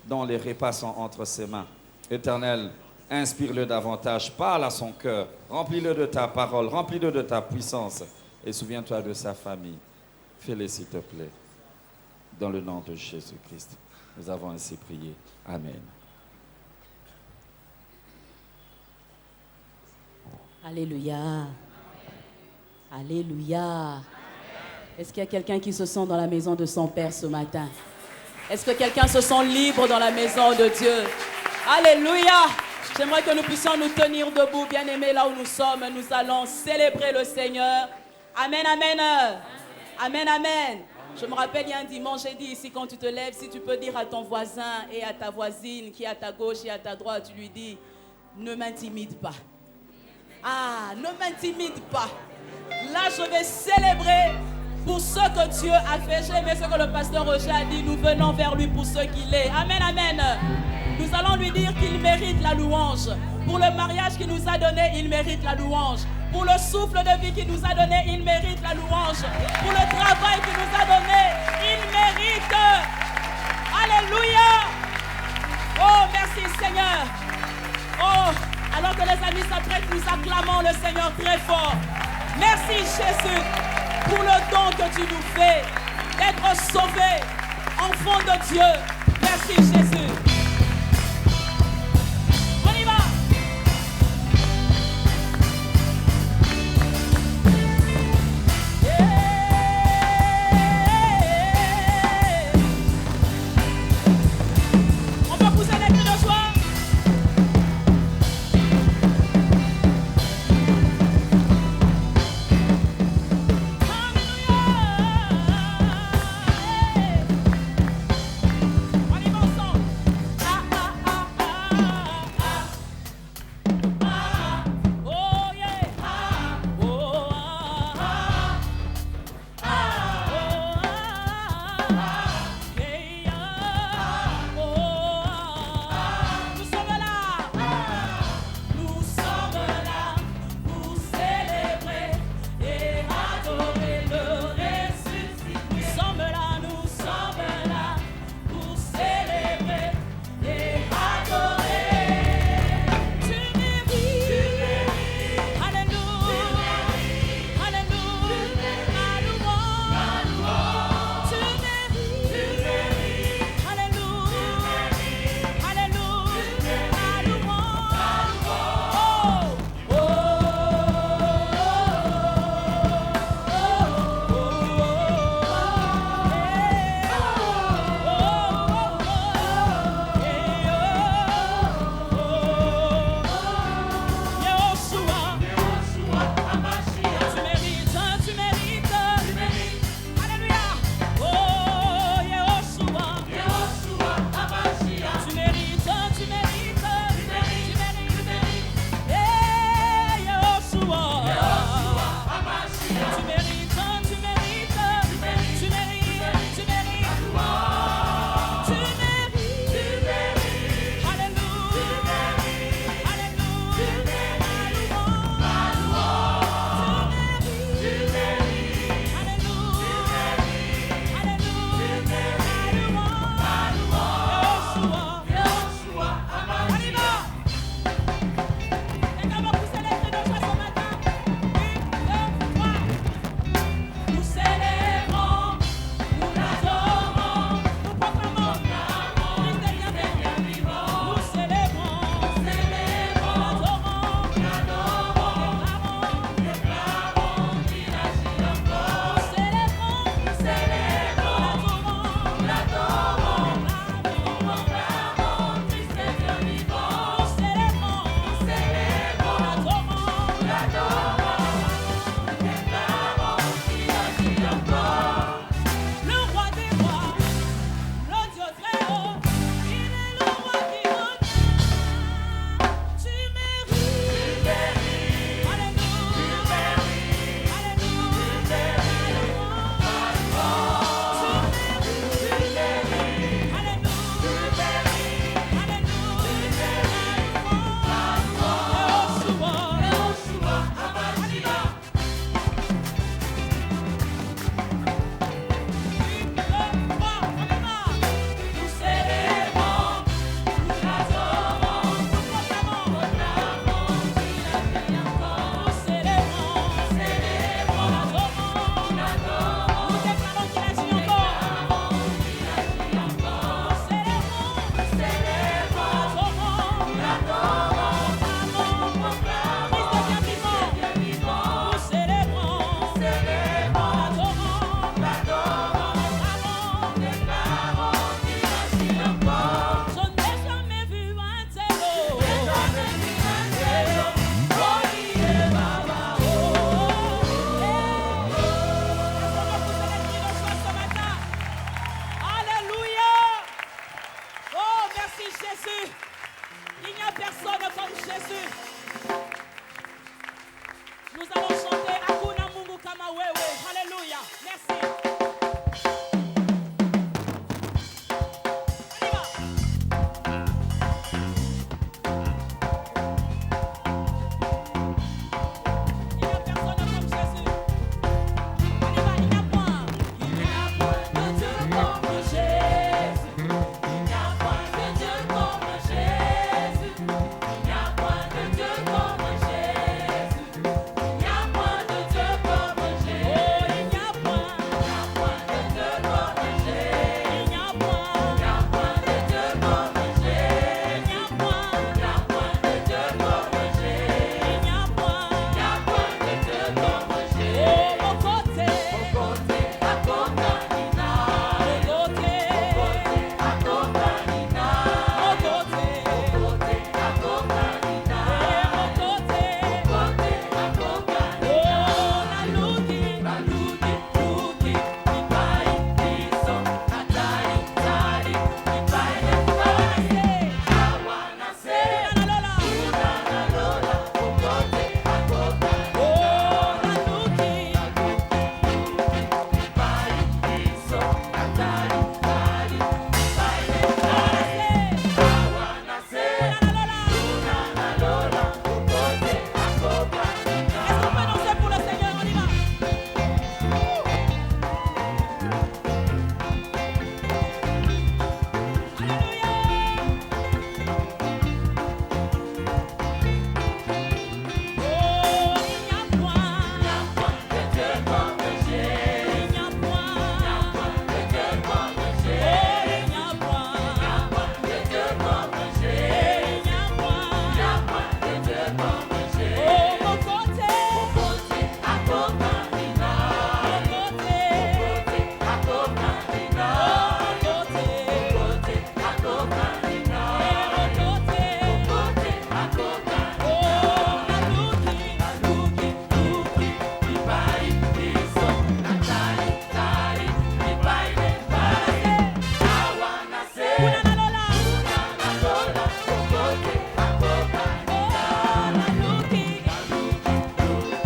dont les repas sont entre ses mains. Éternel, inspire-le davantage, parle à son cœur, remplis-le de ta parole, remplis-le de ta puissance et souviens-toi de sa famille. Fais-le s'il te plaît. Dans le nom de Jésus-Christ, nous avons ainsi prié. Amen. Alléluia. Alléluia. Est-ce qu'il y a quelqu'un qui se sent dans la maison de son Père ce matin? Est-ce que quelqu'un se sent libre dans la maison de Dieu? Alléluia. J'aimerais que nous puissions nous tenir debout, bien-aimés, là où nous sommes. Nous allons célébrer le Seigneur. Amen, amen. Amen, amen. Je me rappelle, il y a un dimanche, j'ai dit ici, quand tu te lèves, si tu peux dire à ton voisin et à ta voisine qui est à ta gauche et à ta droite, tu lui dis, ne m'intimide pas. Ah, ne m'intimide pas. Là, je vais célébrer pour ce que Dieu a fait. J'ai aimé ce que le pasteur Roger a dit. Nous venons vers lui pour ce qu'il est. Amen, amen. Nous allons lui dire qu'il mérite la louange. Pour le mariage qu'il nous a donné, il mérite la louange. Pour le souffle de vie qu'il nous a donné, il mérite la louange. Pour le travail qu'il nous a donné, il mérite. Alléluia. Oh, merci Seigneur. Oh, alors que les amis s'apprêtent, nous acclamons le Seigneur très fort. Merci Jésus pour le don que tu nous fais d'être sauvés, enfants de Dieu. Merci Jésus. On y va. On peut pousser les cris de joie. On y va ensemble.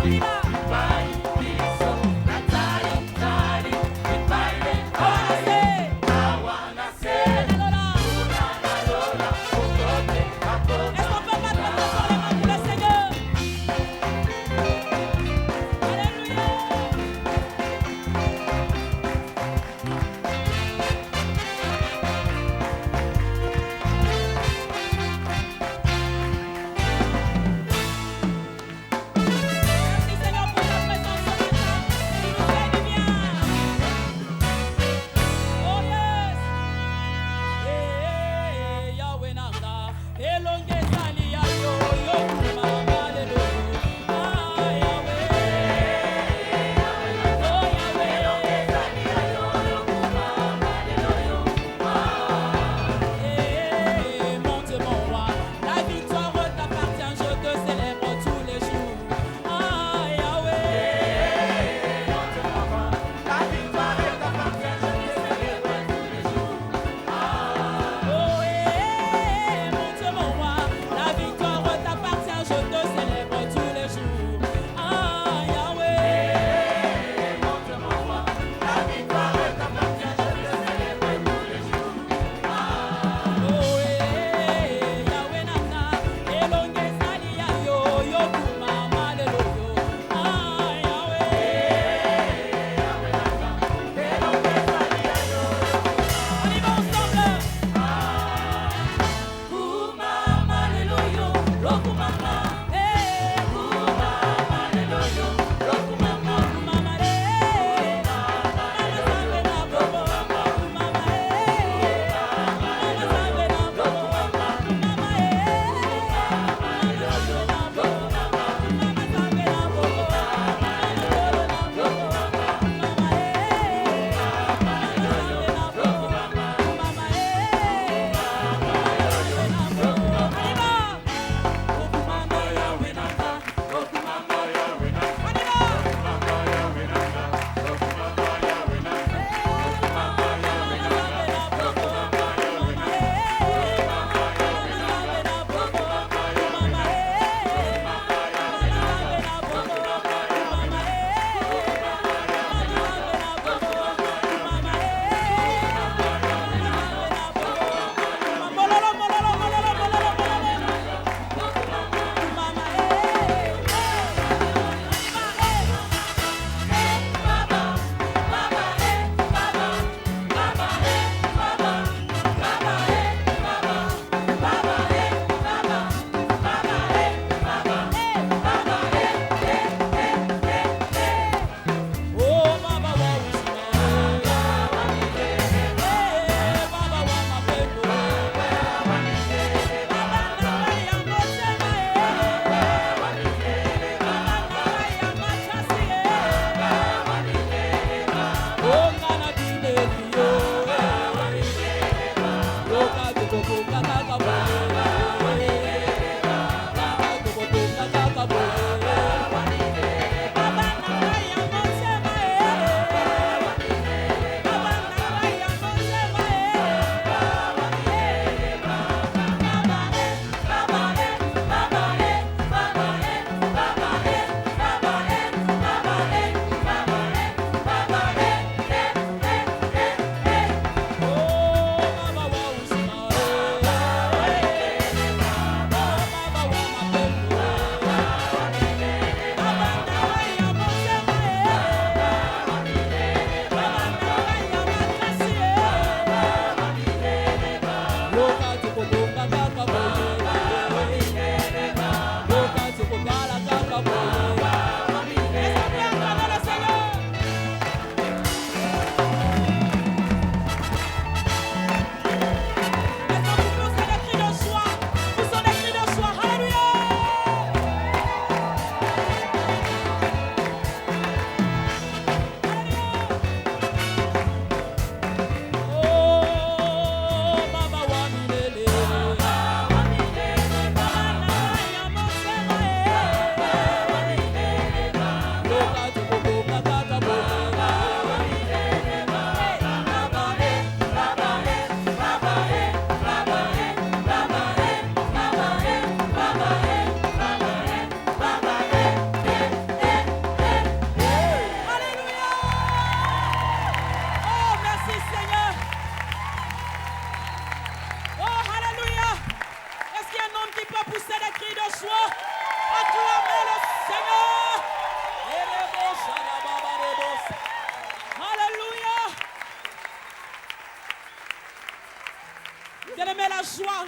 Seigneur.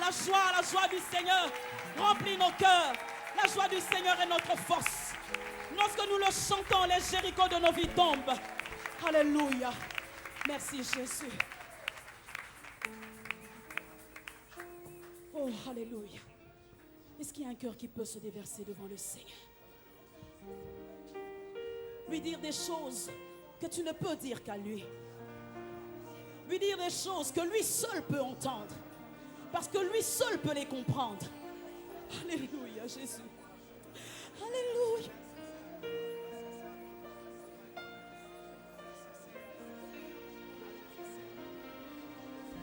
la joie du Seigneur remplit nos cœurs. La joie du Seigneur est notre force. Lorsque nous le chantons, les Jérichos de nos vies tombent. Alléluia. Merci Jésus. Oh, alléluia. Est-ce qu'il y a un cœur qui peut se déverser devant le Seigneur? Lui dire des choses que tu ne peux dire qu'à lui. Lui dire des choses que lui seul peut entendre. Parce que lui seul peut les comprendre. Alléluia, Jésus. Alléluia.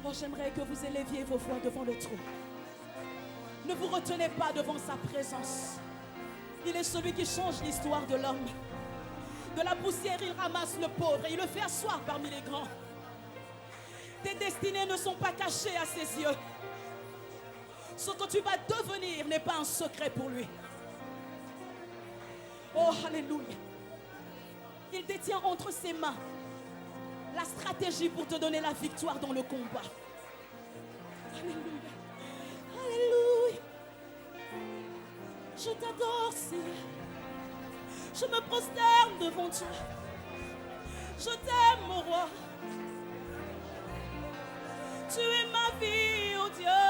Oh, j'aimerais que vous éleviez vos voix devant le trône. Ne vous retenez pas devant sa présence. Il est celui qui change l'histoire de l'homme. De la poussière, il ramasse le pauvre et il le fait asseoir parmi les grands. Tes destinées ne sont pas cachées à ses yeux. Ce que tu vas devenir n'est pas un secret pour lui. Oh, alléluia. Il détient entre ses mains la stratégie pour te donner la victoire dans le combat. Alléluia. Alléluia. Je t'adore, Seigneur. Je me prosterne devant toi. Je t'aime, mon roi. Tu es ma vie, oh Dieu.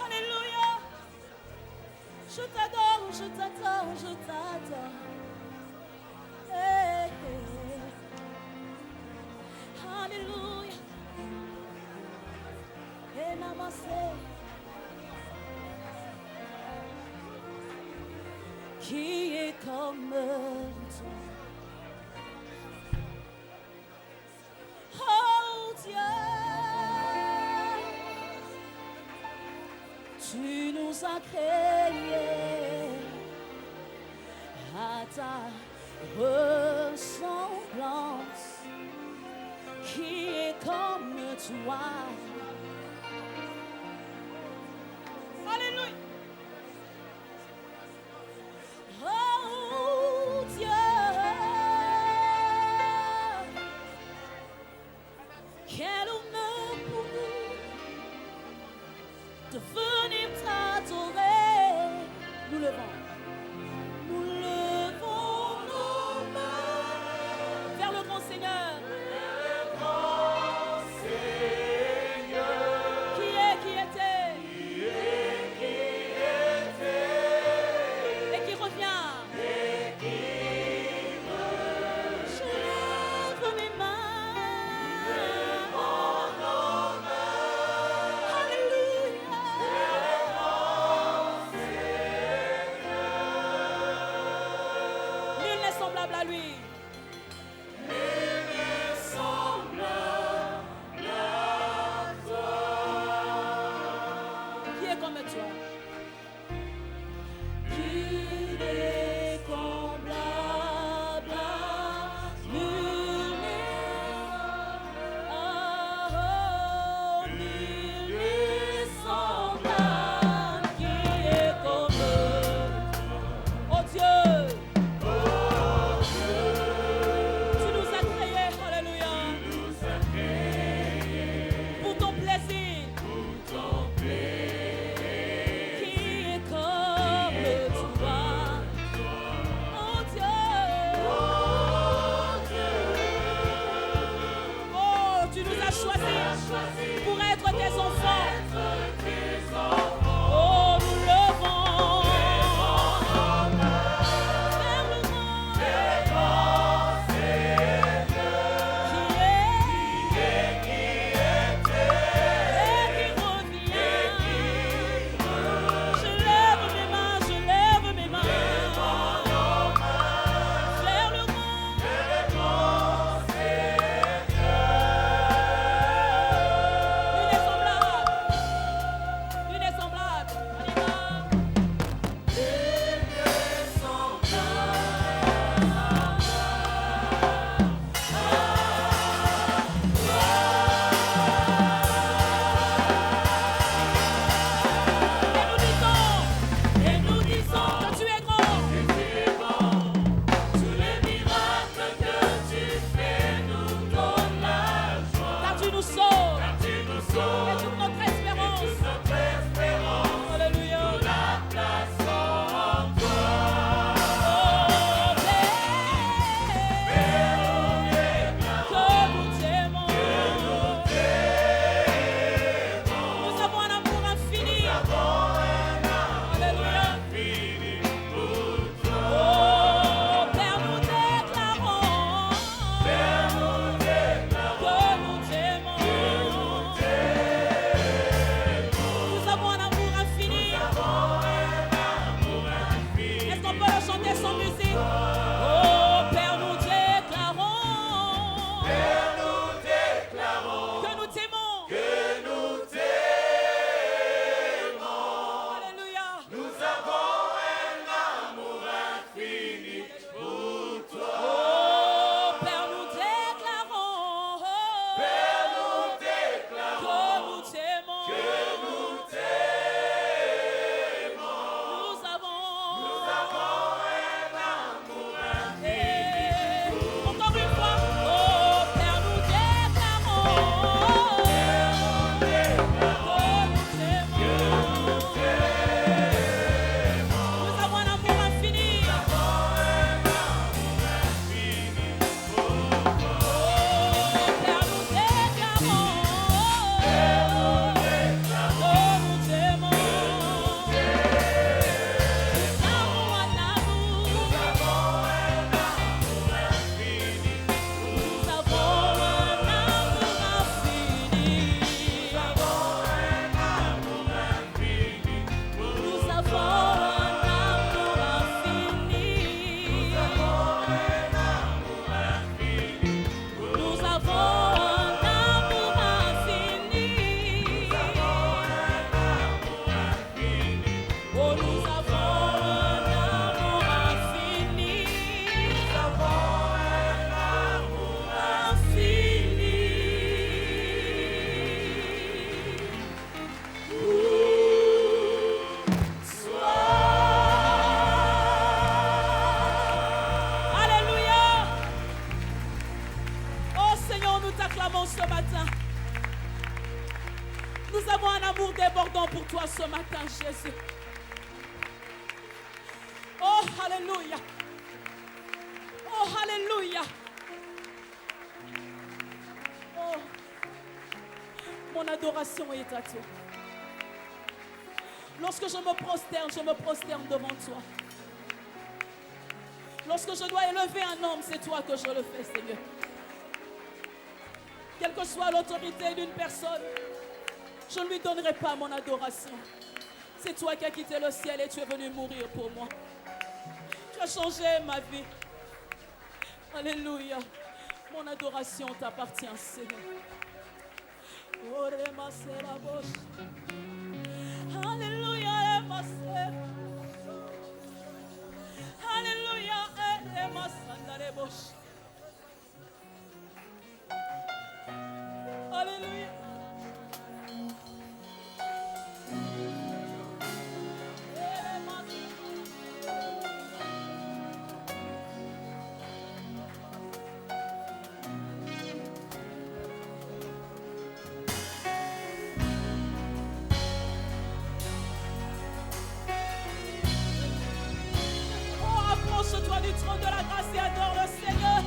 Alléluia. Je t'adore, je t'adore, je t'adore. Hey, hey. Alléluia. Et namaste. Qui est comme toi? Oh Dieu, tu nous as créés à ta ressemblance. Qui est comme toi? Alléluia. Oh Dieu, quel honneur pour nous de venir t'adorer. Nous levons nos mains vers le grand Seigneur. Le grand Seigneur. Qui était et qui revient. Je lève mes mains. Alléluia. Oh Père, nous déclarons que nous t'aimons. Alléluia. Nous avons un amour infini pour toi. Oh Père, nous déclarons Père, nous déclarons que nous t'aimons. que nous t'aimons. Nous avons un amour infini. encore une fois. Oh Père, nous déclarons que nous t'aimons. Nous avons un amour infini. Père, nous déclarons que nous t'aimons. Nous avons un amour. Nous avons un amour infini. Nous avons un amour infini. Nous avons un amour infini. Nous avons un amour infini. Oh, nous avons un amour infini. Nous avons un amour infini. Alléluia. Oh Seigneur, nous t'acclamons ce matin. Nous avons un amour débordant pour toi ce matin, Jésus. Oh, alléluia. Oh, alléluia. Oh, mon adoration est à toi. Lorsque je me prosterne devant toi. Lorsque je dois élever un homme, c'est toi que je le fais, Seigneur. Quelle que soit l'autorité d'une personne, je ne lui donnerai pas mon adoration. C'est toi qui as quitté le ciel et tu es venu mourir pour moi. Tu as changé ma vie. Alléluia. Mon adoration t'appartient, Seigneur. Alléluia. Alléluia. Alléluia. Oh, approche-toi du trône de la grâce et adore le Seigneur.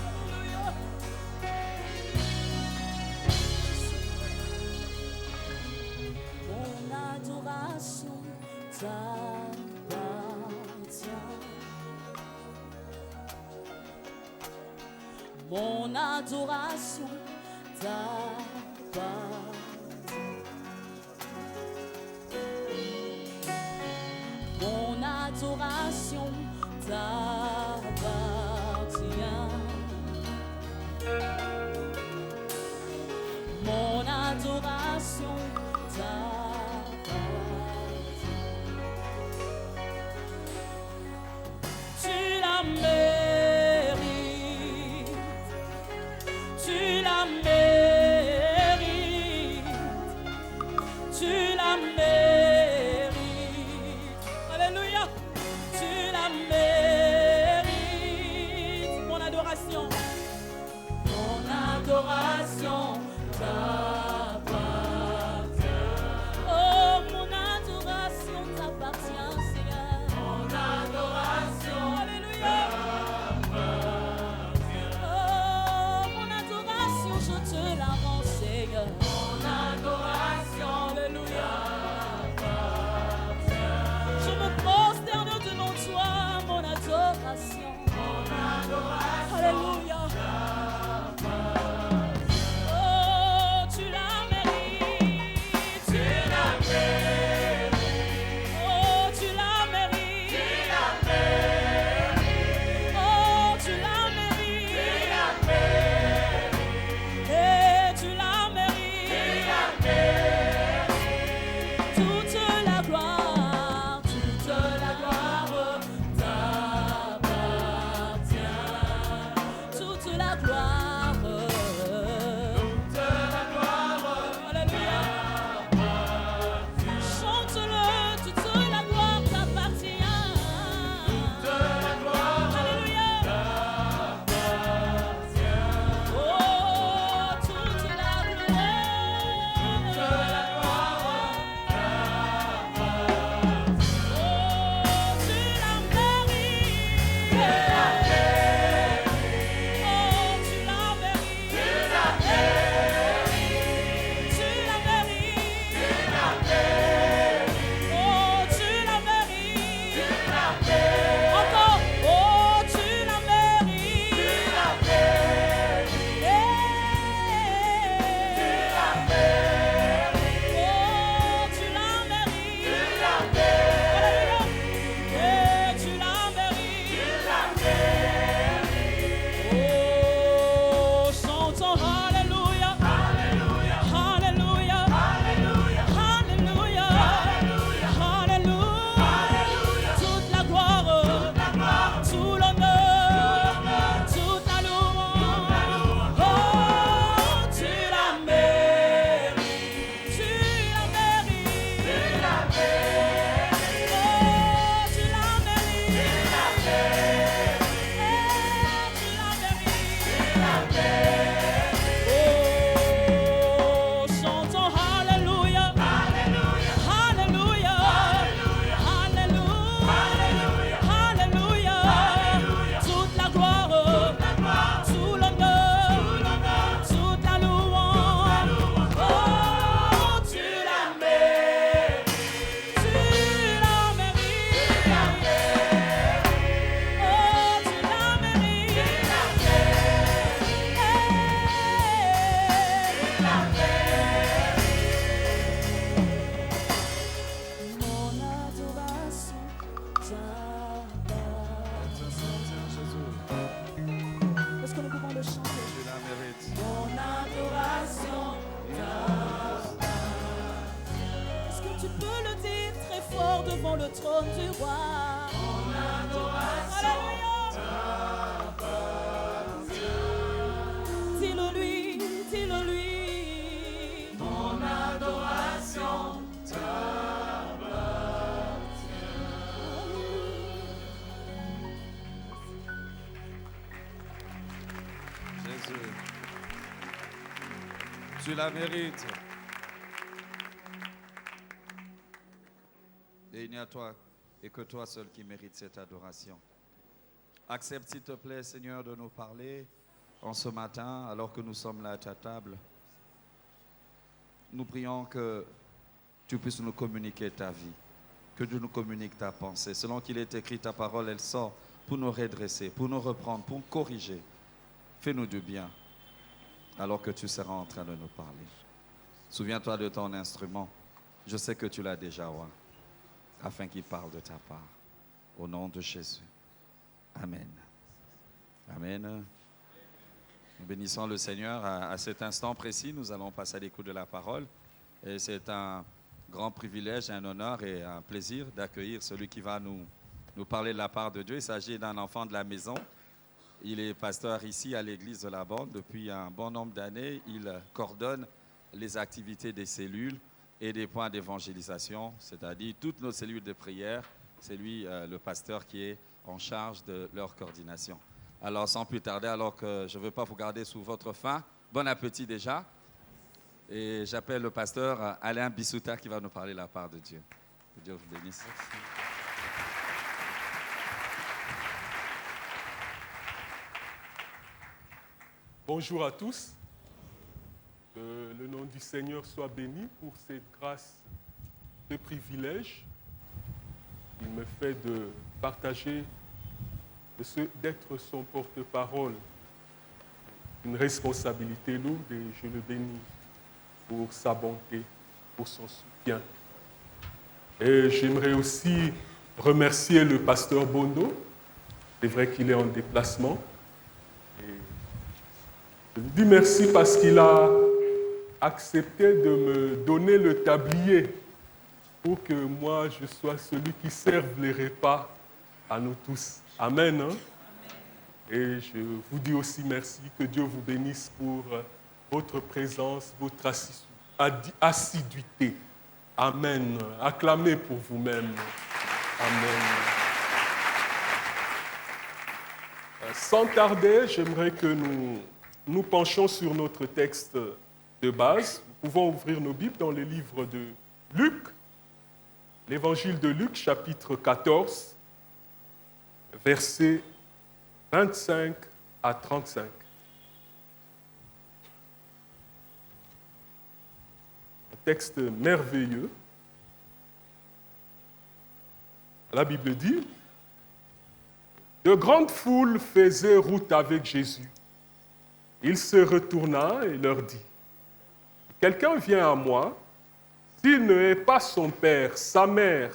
Alléluia. Mon adoration t'appartient. Mon adoration t'appartient. Mon adoration t'appartient. Mon adoration t'appartient. Tu la mérites. Tu la mérites. Tu la mérites. Alléluia. Tu la mérites. Mon adoration. trône du roi. Dis-le lui, dis-le lui. Mon adoration Jésus, tu la mérites. Et il n'y a toi et que toi seul qui mérite cette adoration. Accepte, s'il te plaît, Seigneur, de nous parler en ce matin, alors que nous sommes là à ta table. Nous prions que tu puisses nous communiquer ta vie, que tu nous communiques ta pensée. Selon qu'il est écrit, ta parole, elle sort pour nous redresser, pour nous reprendre, pour corriger. Fais-nous du bien, alors que tu seras en train de nous parler. Souviens-toi de ton instrument. Je sais que tu l'as déjà, roi, afin qu'il parle de ta part. Au nom de Jésus. Amen. Amen. Nous bénissons le Seigneur. À cet instant précis, nous allons passer à l'écoute de la parole. Et c'est un grand privilège, un honneur et un plaisir d'accueillir celui qui va nous parler de la part de Dieu. Il s'agit d'un enfant de la maison. Il est pasteur ici à l'église de la Bande depuis un bon nombre d'années. Il coordonne les activités des cellules et des points d'évangélisation, c'est-à-dire toutes nos cellules de prière. C'est lui, le pasteur, qui est en charge de leur coordination. Alors, sans plus tarder, alors que je ne veux pas vous garder sous votre faim, bon appétit déjà. Et j'appelle le pasteur Alain Bissouta qui va nous parler de la part de Dieu. Que Dieu vous bénisse. Merci. Bonjour à tous. Que le nom du Seigneur soit béni pour cette grâce, ce privilège qu'il me fait de partager, d'être son porte-parole. Une responsabilité lourde et je le bénis pour sa bonté, pour son soutien. Et j'aimerais aussi remercier le pasteur Bondo. C'est vrai qu'il est en déplacement. Et je lui dis merci parce qu'il a accepté de me donner le tablier pour que moi, je sois celui qui serve les repas à nous tous. Amen. Hein? Et je vous dis aussi merci, que Dieu vous bénisse pour votre présence, votre assiduité. Amen. Acclamez pour vous-même. Amen. Sans tarder, j'aimerais que nous penchions sur notre texte de base. Nous pouvons ouvrir nos Bibles dans le livre de Luc, l'évangile de Luc, chapitre 14, versets 25 à 35. Un texte merveilleux. La Bible dit: de grandes foules faisaient route avec Jésus. Il se retourna et leur dit: quelqu'un vient à moi, s'il ne hait pas son père, sa mère,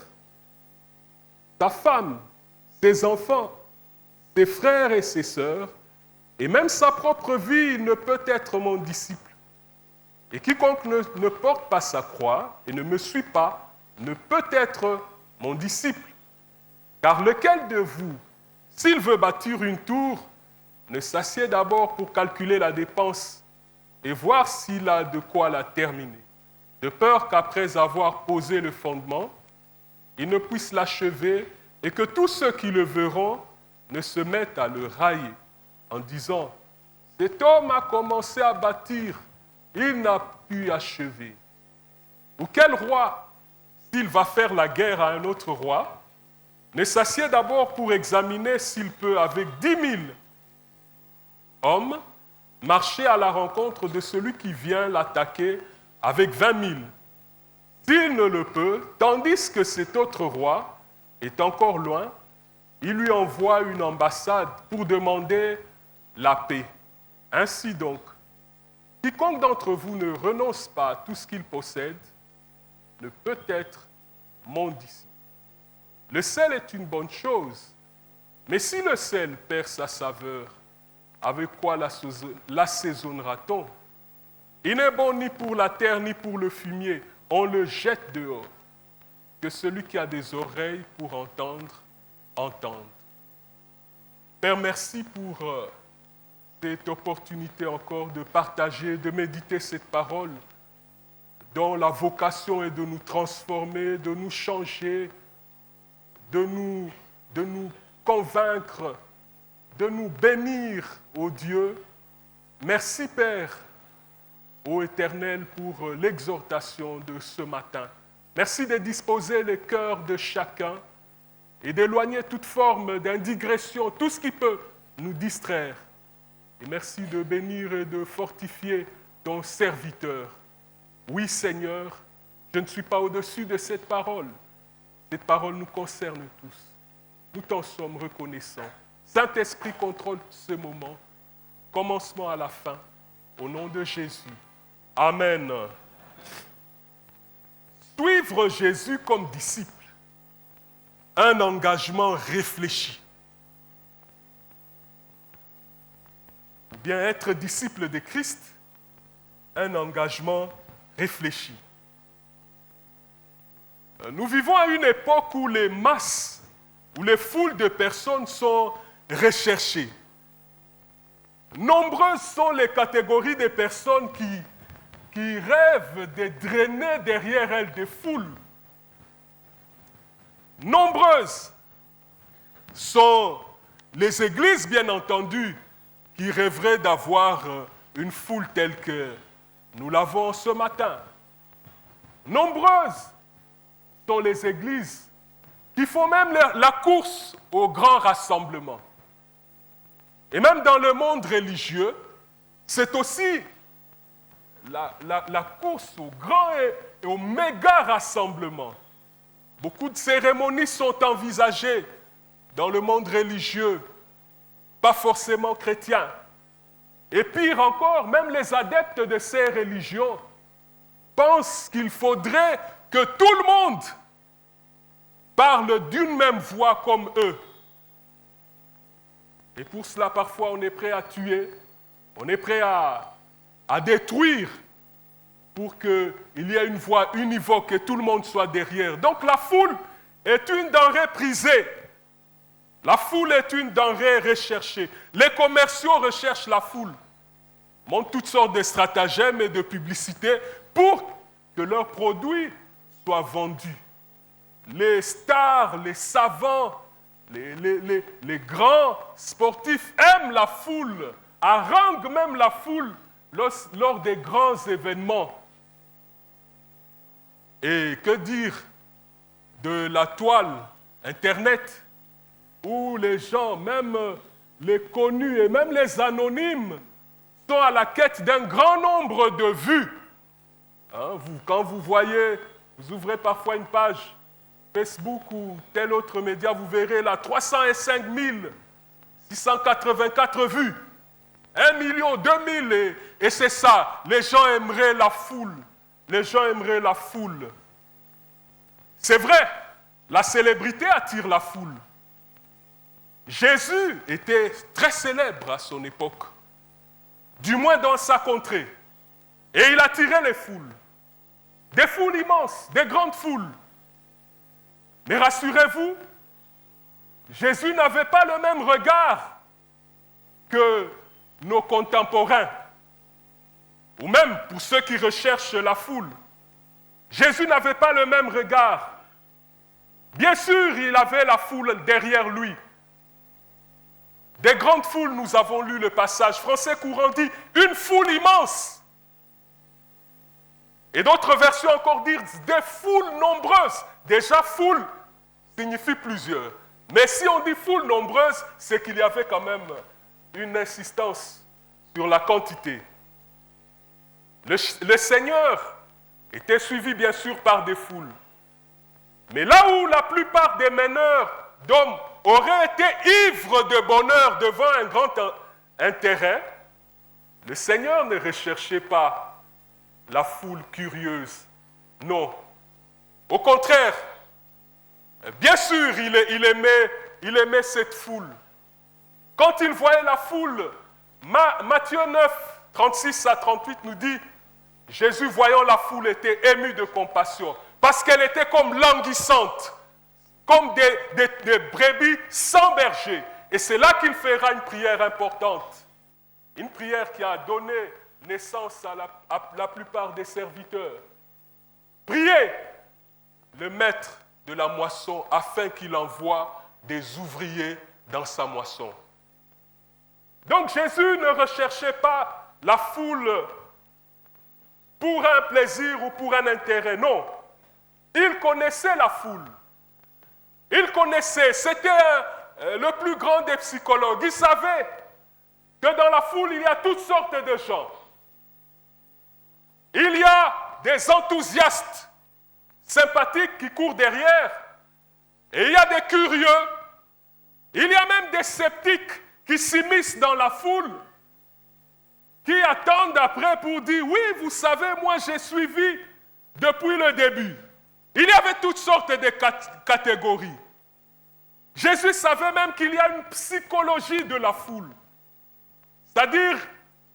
sa femme, ses enfants, ses frères et ses sœurs, et même sa propre vie, ne peut être mon disciple. Et quiconque ne porte pas sa croix et ne me suit pas, ne peut être mon disciple. Car lequel de vous, s'il veut bâtir une tour, ne s'assied d'abord pour calculer la dépense et voir s'il a de quoi la terminer, de peur qu'après avoir posé le fondement, il ne puisse l'achever et que tous ceux qui le verront ne se mettent à le railler en disant: cet homme a commencé à bâtir, il n'a pu achever. Ou quel roi, s'il va faire la guerre à un autre roi, ne s'assied d'abord pour examiner s'il peut, avec 10 000 hommes, marcher à la rencontre de celui qui vient l'attaquer avec 20 000. S'il ne le peut, tandis que cet autre roi est encore loin, il lui envoie une ambassade pour demander la paix. Ainsi donc, quiconque d'entre vous ne renonce pas à tout ce qu'il possède ne peut être mon disciple. Le sel est une bonne chose, mais si le sel perd sa saveur, avec quoi l'assaisonnera-t-on? Il n'est bon ni pour la terre ni pour le fumier, on le jette dehors. que celui qui a des oreilles pour entendre, entende. Père, merci pour cette opportunité encore de partager, de méditer cette parole dont la vocation est de nous transformer, de nous changer, de nous convaincre, de nous bénir, ô Dieu. Merci, Père, ô Éternel, pour l'exhortation de ce matin. Merci de disposer les cœurs de chacun et d'éloigner toute forme d'indigression, tout ce qui peut nous distraire. Et merci de bénir et de fortifier ton serviteur. Oui, Seigneur, je ne suis pas au-dessus de cette parole. Cette parole nous concerne tous. Nous t'en sommes reconnaissants. Saint-Esprit, contrôle ce moment, commencement à la fin, au nom de Jésus. Amen. Suivre Jésus comme disciple, un engagement réfléchi. Ou bien être disciple de Christ, un engagement réfléchi. Nous vivons à une époque où les masses, où les foules de personnes sont recherchées. Nombreuses sont les catégories de personnes qui rêvent de drainer derrière elles des foules. Nombreuses sont les églises, bien entendu, qui rêveraient d'avoir une foule telle que nous l'avons ce matin. Nombreuses sont les églises qui font même la course au grand rassemblement. Et même dans le monde religieux, c'est aussi la course au grand et au méga rassemblement. Beaucoup de cérémonies sont envisagées dans le monde religieux, pas forcément chrétien. Et pire encore, même les adeptes de ces religions pensent qu'il faudrait que tout le monde parle d'une même voix comme eux. Et pour cela, parfois, on est prêt à tuer, on est prêt à détruire pour qu'il y ait une voix univoque et tout le monde soit derrière. Donc la foule est une denrée prisée. La foule est une denrée recherchée. Les commerciaux recherchent la foule, montrent toutes sortes de stratagèmes et de publicités pour que leurs produits soient vendus. Les stars, les savants, les grands sportifs aiment la foule, haranguent même la foule lors des grands événements. Et que dire de la toile, Internet, où les gens, même les connus et même les anonymes, sont à la quête d'un grand nombre de vues. Quand vous voyez, vous ouvrez parfois une page Facebook ou tel autre média, vous verrez là 305 684 vues, 1 million, 2 000, et c'est ça. Les gens aimeraient la foule. Les gens aimeraient la foule. C'est vrai, la célébrité attire la foule. Jésus était très célèbre à son époque, du moins dans sa contrée. Et il attirait les foules. Des foules immenses, des grandes foules. Mais rassurez-vous, Jésus n'avait pas le même regard que nos contemporains, ou même pour ceux qui recherchent la foule. Jésus n'avait pas le même regard. Bien sûr, il avait la foule derrière lui. Des grandes foules, nous avons lu le passage. Français courant dit « une foule immense ». Et d'autres versions encore disent « des foules nombreuses ». Déjà, foule signifie plusieurs. Mais si on dit foule nombreuse, c'est qu'il y avait quand même une insistance sur la quantité. Le Seigneur était suivi bien sûr par des foules. Mais là où la plupart des meneurs d'hommes auraient été ivres de bonheur devant un grand intérêt, le Seigneur ne recherchait pas la foule curieuse. Non. Au contraire, bien sûr, il aimait cette foule. Quand il voyait la foule, Matthieu 9, 36 à 38 nous dit, Jésus, voyant la foule, était ému de compassion. parce qu'elle était comme languissante, comme des brebis sans berger. Et c'est là qu'il fera une prière importante. Une prière qui a donné naissance à la plupart des serviteurs. Priez le maître de la moisson afin qu'il envoie des ouvriers dans sa moisson. Donc Jésus ne recherchait pas la foule pour un plaisir ou pour un intérêt, non. Il connaissait la foule. Il connaissait, c'était le plus grand des psychologues. Il savait que dans la foule, il y a toutes sortes de gens. Il y a des enthousiastes sympathiques qui courent derrière. Et il y a des curieux. Il y a même des sceptiques qui s'immiscent dans la foule, qui attendent après pour dire, oui, vous savez, moi j'ai suivi depuis le début. Il y avait toutes sortes de catégories. Jésus savait même qu'il y a une psychologie de la foule. C'est-à-dire,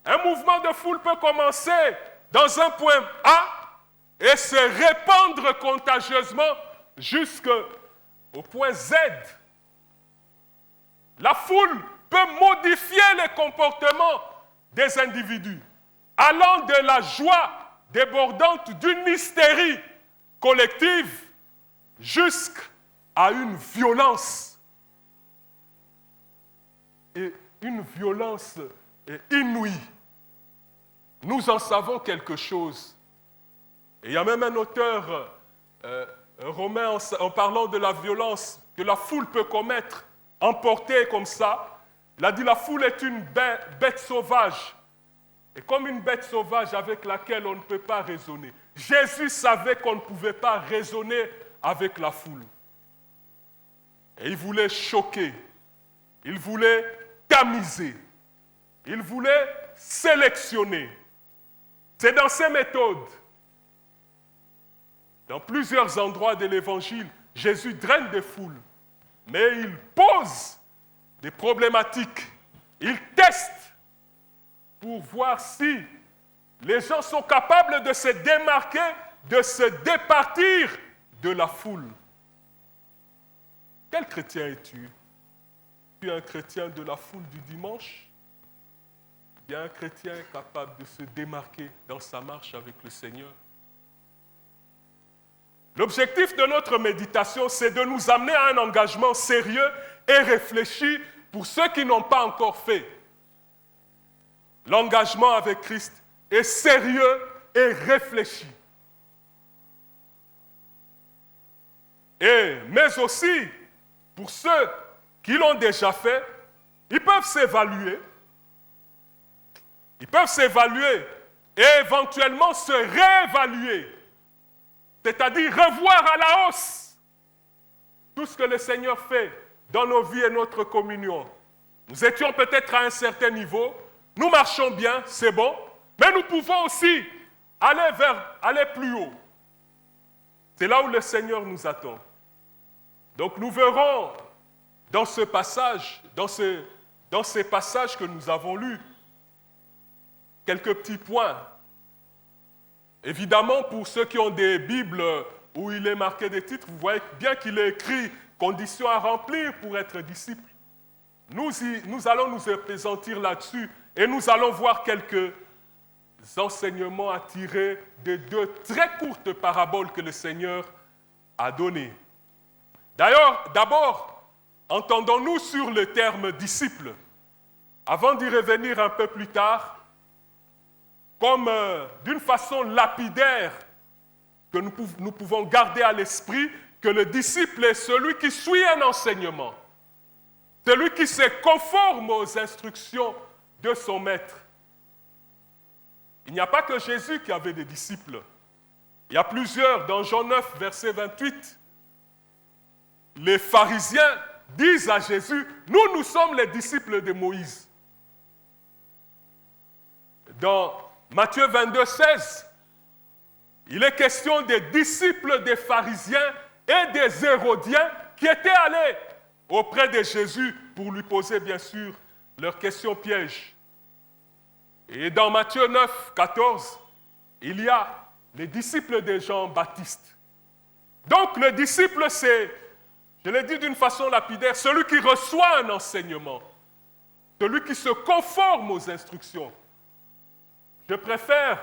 un mouvement de foule peut commencer dans un point A et se répandre contagieusement jusqu'au point Z. La foule peut modifier les comportements des individus, allant de la joie débordante d'une hystérie collective jusqu'à une violence. Et une violence inouïe. Nous en savons quelque chose. Et il y a même un auteur romain en parlant de la violence que la foule peut commettre, emportée comme ça. Il a dit la foule est une bête sauvage. Et comme une bête sauvage avec laquelle on ne peut pas raisonner. Jésus savait qu'on ne pouvait pas raisonner avec la foule. Et il voulait choquer. Il voulait tamiser. Il voulait sélectionner. C'est dans ces méthodes. Dans plusieurs endroits de l'Évangile, Jésus draine des foules. Mais il pose des problématiques. Il teste pour voir si les gens sont capables de se démarquer, de se départir de la foule. Quel chrétien es-tu? Tu es un chrétien de la foule du dimanche? Il y a un chrétien capable de se démarquer dans sa marche avec le Seigneur. L'objectif de notre méditation, c'est de nous amener à un engagement sérieux et réfléchi pour ceux qui n'ont pas encore fait. L'engagement avec Christ est sérieux et réfléchi. Mais aussi, pour ceux qui l'ont déjà fait, ils peuvent s'évaluer. Ils peuvent s'évaluer et éventuellement se réévaluer. C'est-à-dire revoir à la hausse tout ce que le Seigneur fait dans nos vies et notre communion. Nous étions peut-être à un certain niveau, nous marchons bien, c'est bon, mais nous pouvons aussi aller plus haut. C'est là où le Seigneur nous attend. Donc nous verrons dans ce passage, dans ces passages que nous avons lus, quelques petits points. Évidemment, pour ceux qui ont des Bibles où il est marqué des titres, vous voyez bien qu'il est écrit « conditions à remplir pour être disciple ». Nous allons nous appesantir là-dessus et nous allons voir quelques enseignements à tirer de deux très courtes paraboles que le Seigneur a données. D'ailleurs, d'abord, entendons-nous sur le terme « disciple ». Avant d'y revenir un peu plus tard, comme d'une façon lapidaire que nous pouvons garder à l'esprit que le disciple est celui qui suit un enseignement, celui qui se conforme aux instructions de son maître. Il n'y a pas que Jésus qui avait des disciples. Il y a plusieurs, dans Jean 9, verset 28, les pharisiens disent à Jésus, nous sommes les disciples de Moïse. Dans Matthieu 22, 16, il est question des disciples des pharisiens et des hérodiens qui étaient allés auprès de Jésus pour lui poser, bien sûr, leurs questions pièges. Et dans Matthieu 9, 14, il y a les disciples de Jean-Baptiste. Donc le disciple, c'est, je l'ai dit d'une façon lapidaire, celui qui reçoit un enseignement, celui qui se conforme aux instructions. Je préfère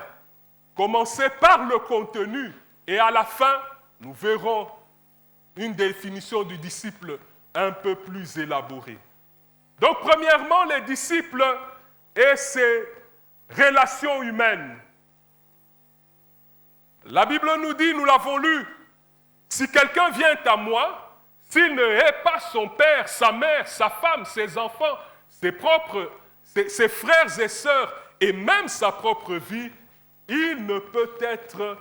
commencer par le contenu et à la fin, nous verrons une définition du disciple un peu plus élaborée. Donc premièrement, les disciples et ses relations humaines. La Bible nous dit, nous l'avons lu, si quelqu'un vient à moi, s'il ne hait pas son père, sa mère, sa femme, ses enfants, ses frères et sœurs, et même sa propre vie, il ne peut être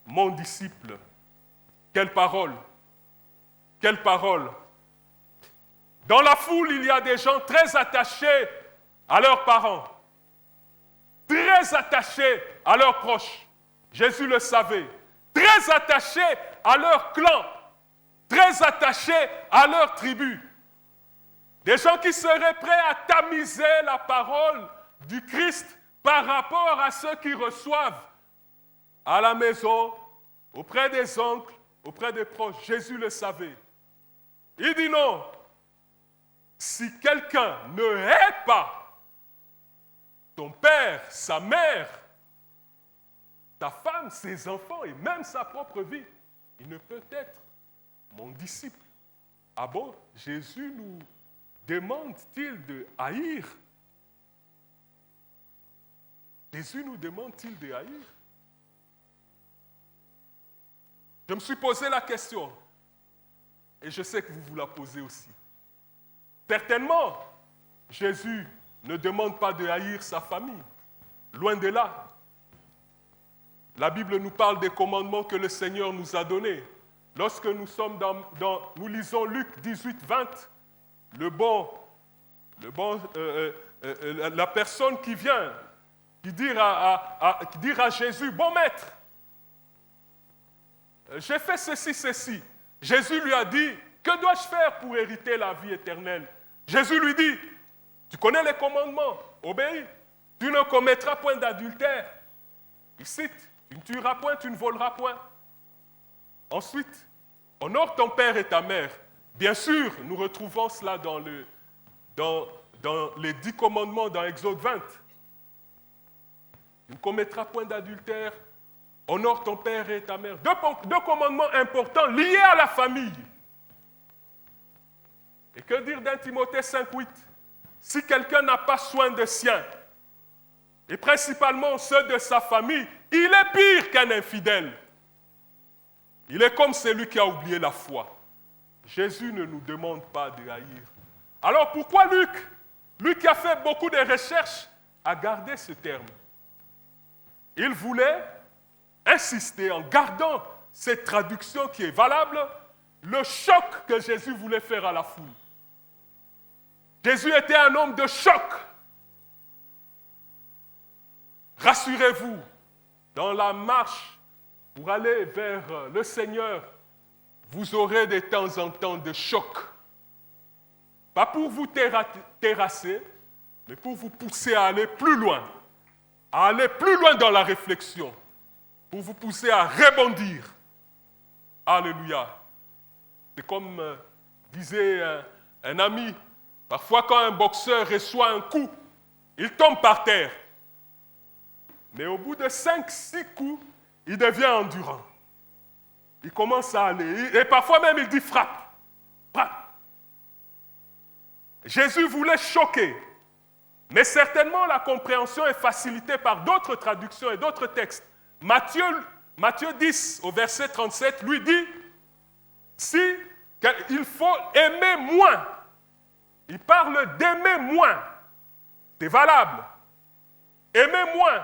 mon disciple. Quelle parole! Quelle parole! Dans la foule, il y a des gens très attachés à leurs parents, très attachés à leurs proches. Jésus le savait. Très attachés à leur clan, très attachés à leur tribu. Des gens qui seraient prêts à tamiser la parole du Christ par rapport à ceux qui reçoivent à la maison, auprès des oncles, auprès des proches. Jésus le savait. Il dit non. Si quelqu'un ne hait pas son père, sa mère, sa femme, ses enfants et même sa propre vie, il ne peut être mon disciple. Ah bon, Jésus nous demande-t-il de haïr? Jésus nous demande-t-il de haïr? Je me suis posé la question, et je sais que vous vous la posez aussi. Certainement, Jésus ne demande pas de haïr sa famille, loin de là. La Bible nous parle des commandements que le Seigneur nous a donnés. Lorsque nous sommes nous lisons Luc 18, 20, la personne qui vient, qui dit à Jésus, bon maître, j'ai fait ceci, ceci. Jésus lui a dit, que dois-je faire pour hériter la vie éternelle? Jésus lui dit, tu connais les commandements, obéis. Tu ne commettras point d'adultère. Il cite, tu ne tueras point, tu ne voleras point. Ensuite, honore ton père et ta mère. Bien sûr, nous retrouvons cela dans les 10 commandements dans Exode 20. Tu ne commettras point d'adultère. Honore ton père et ta mère. Deux commandements importants liés à la famille. Et que dire d'un Timothée 5,8? Si quelqu'un n'a pas soin de siens, et principalement ceux de sa famille, il est pire qu'un infidèle. Il est comme celui qui a oublié la foi. Jésus ne nous demande pas de haïr. Alors pourquoi Luc, lui qui a fait beaucoup de recherches, a gardé ce terme? Il voulait insister en gardant cette traduction qui est valable, le choc que Jésus voulait faire à la foule. Jésus était un homme de choc. Rassurez-vous, dans la marche pour aller vers le Seigneur, vous aurez de temps en temps de choc. Pas pour vous terrasser, mais pour vous pousser à aller plus loin dans la réflexion, pour vous pousser à rebondir. Alléluia. C'est comme disait un ami, parfois quand un boxeur reçoit un coup, il tombe par terre. Mais au bout de 5-6 coups, il devient endurant. Il commence à aller. Et parfois même, il dit frappe. Frappe. Jésus voulait choquer. Mais certainement, la compréhension est facilitée par d'autres traductions et d'autres textes. Matthieu 10, au verset 37, lui dit qu'il faut aimer moins. Il parle d'aimer moins. C'est valable. Aimer moins.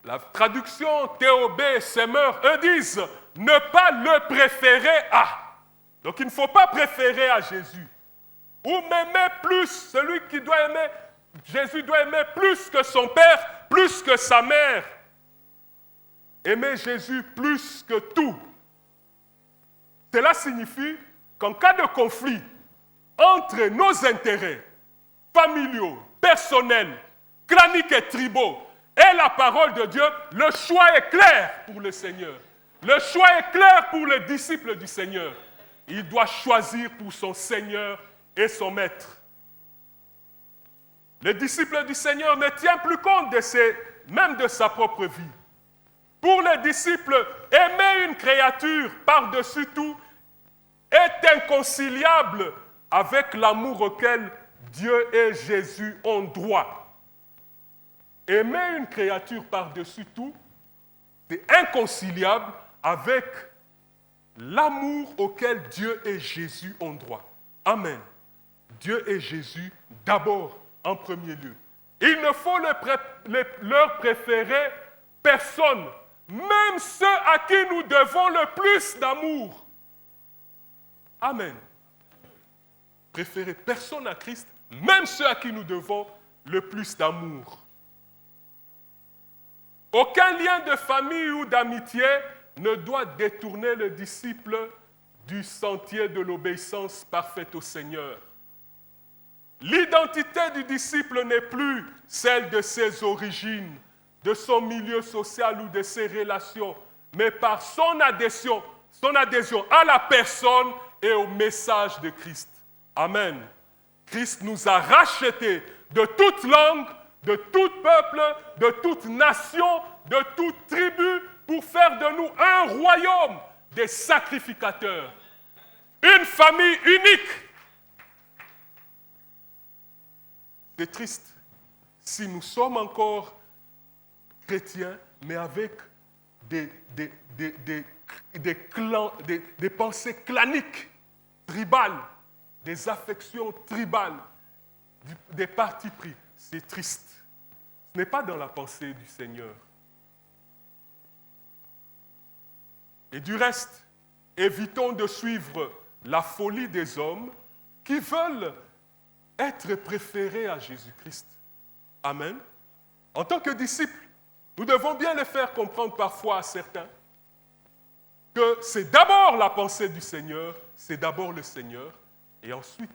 La traduction TOB et Semeur, eux disent ne pas le préférer à. Donc il ne faut pas préférer à Jésus. Ou m'aimer plus, celui qui doit aimer, Jésus doit aimer plus que son père, plus que sa mère. Aimer Jésus plus que tout. Cela signifie qu'en cas de conflit entre nos intérêts familiaux, personnels, claniques et tribaux, et la parole de Dieu, le choix est clair pour le Seigneur. Le choix est clair pour le disciple du Seigneur. Il doit choisir pour son Seigneur et son Maître. Le disciple du Seigneur ne tient plus compte même de sa propre vie. Pour le disciple, aimer une créature par-dessus tout est inconciliable avec l'amour auquel Dieu et Jésus ont droit. Aimer une créature par-dessus tout, c'est inconciliable avec l'amour auquel Dieu et Jésus ont droit. Amen. Dieu et Jésus d'abord, en premier lieu. Il ne faut leur préférer personne, même ceux à qui nous devons le plus d'amour. Amen. Préférer personne à Christ, même ceux à qui nous devons le plus d'amour. Aucun lien de famille ou d'amitié ne doit détourner le disciple du sentier de l'obéissance parfaite au Seigneur. L'identité du disciple n'est plus celle de ses origines, de son milieu social ou de ses relations, mais par son adhésion à la personne et au message de Christ. Amen. Christ nous a rachetés de toute langue, de tout peuple, de toute nation, de toute tribu, pour faire de nous un royaume des sacrificateurs, une famille unique. C'est triste si nous sommes encore chrétiens, mais avec des pensées claniques, tribales, des affections tribales, des partis pris. C'est triste. Ce n'est pas dans la pensée du Seigneur. Et du reste, évitons de suivre la folie des hommes qui veulent être préférés à Jésus-Christ. Amen. En tant que disciples, nous devons bien le faire comprendre parfois à certains que c'est d'abord la pensée du Seigneur, c'est d'abord le Seigneur, et ensuite,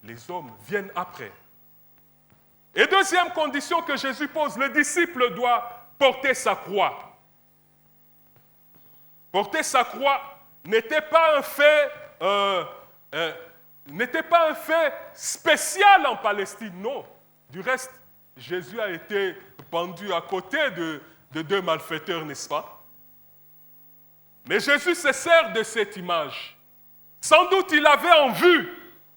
les hommes viennent après. Et deuxième condition que Jésus pose, le disciple doit porter sa croix. Porter sa croix n'était pas un fait spécial en Palestine, non. Du reste, Jésus a été pendu à côté de deux malfaiteurs, n'est-ce pas? Mais Jésus se sert de cette image. Sans doute il avait en vue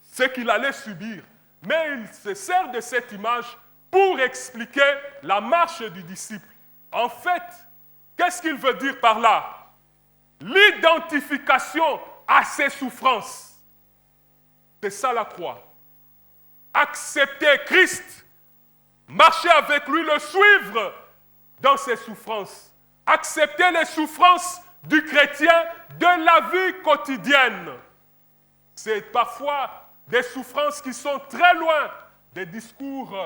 ce qu'il allait subir, mais il se sert de cette image pour expliquer la marche du disciple. En fait, qu'est-ce qu'il veut dire par là? L'identification à ses souffrances. C'est ça la croix. Accepter Christ, marcher avec lui, le suivre dans ses souffrances. Accepter les souffrances du chrétien de la vie quotidienne. C'est parfois des souffrances qui sont très loin des discours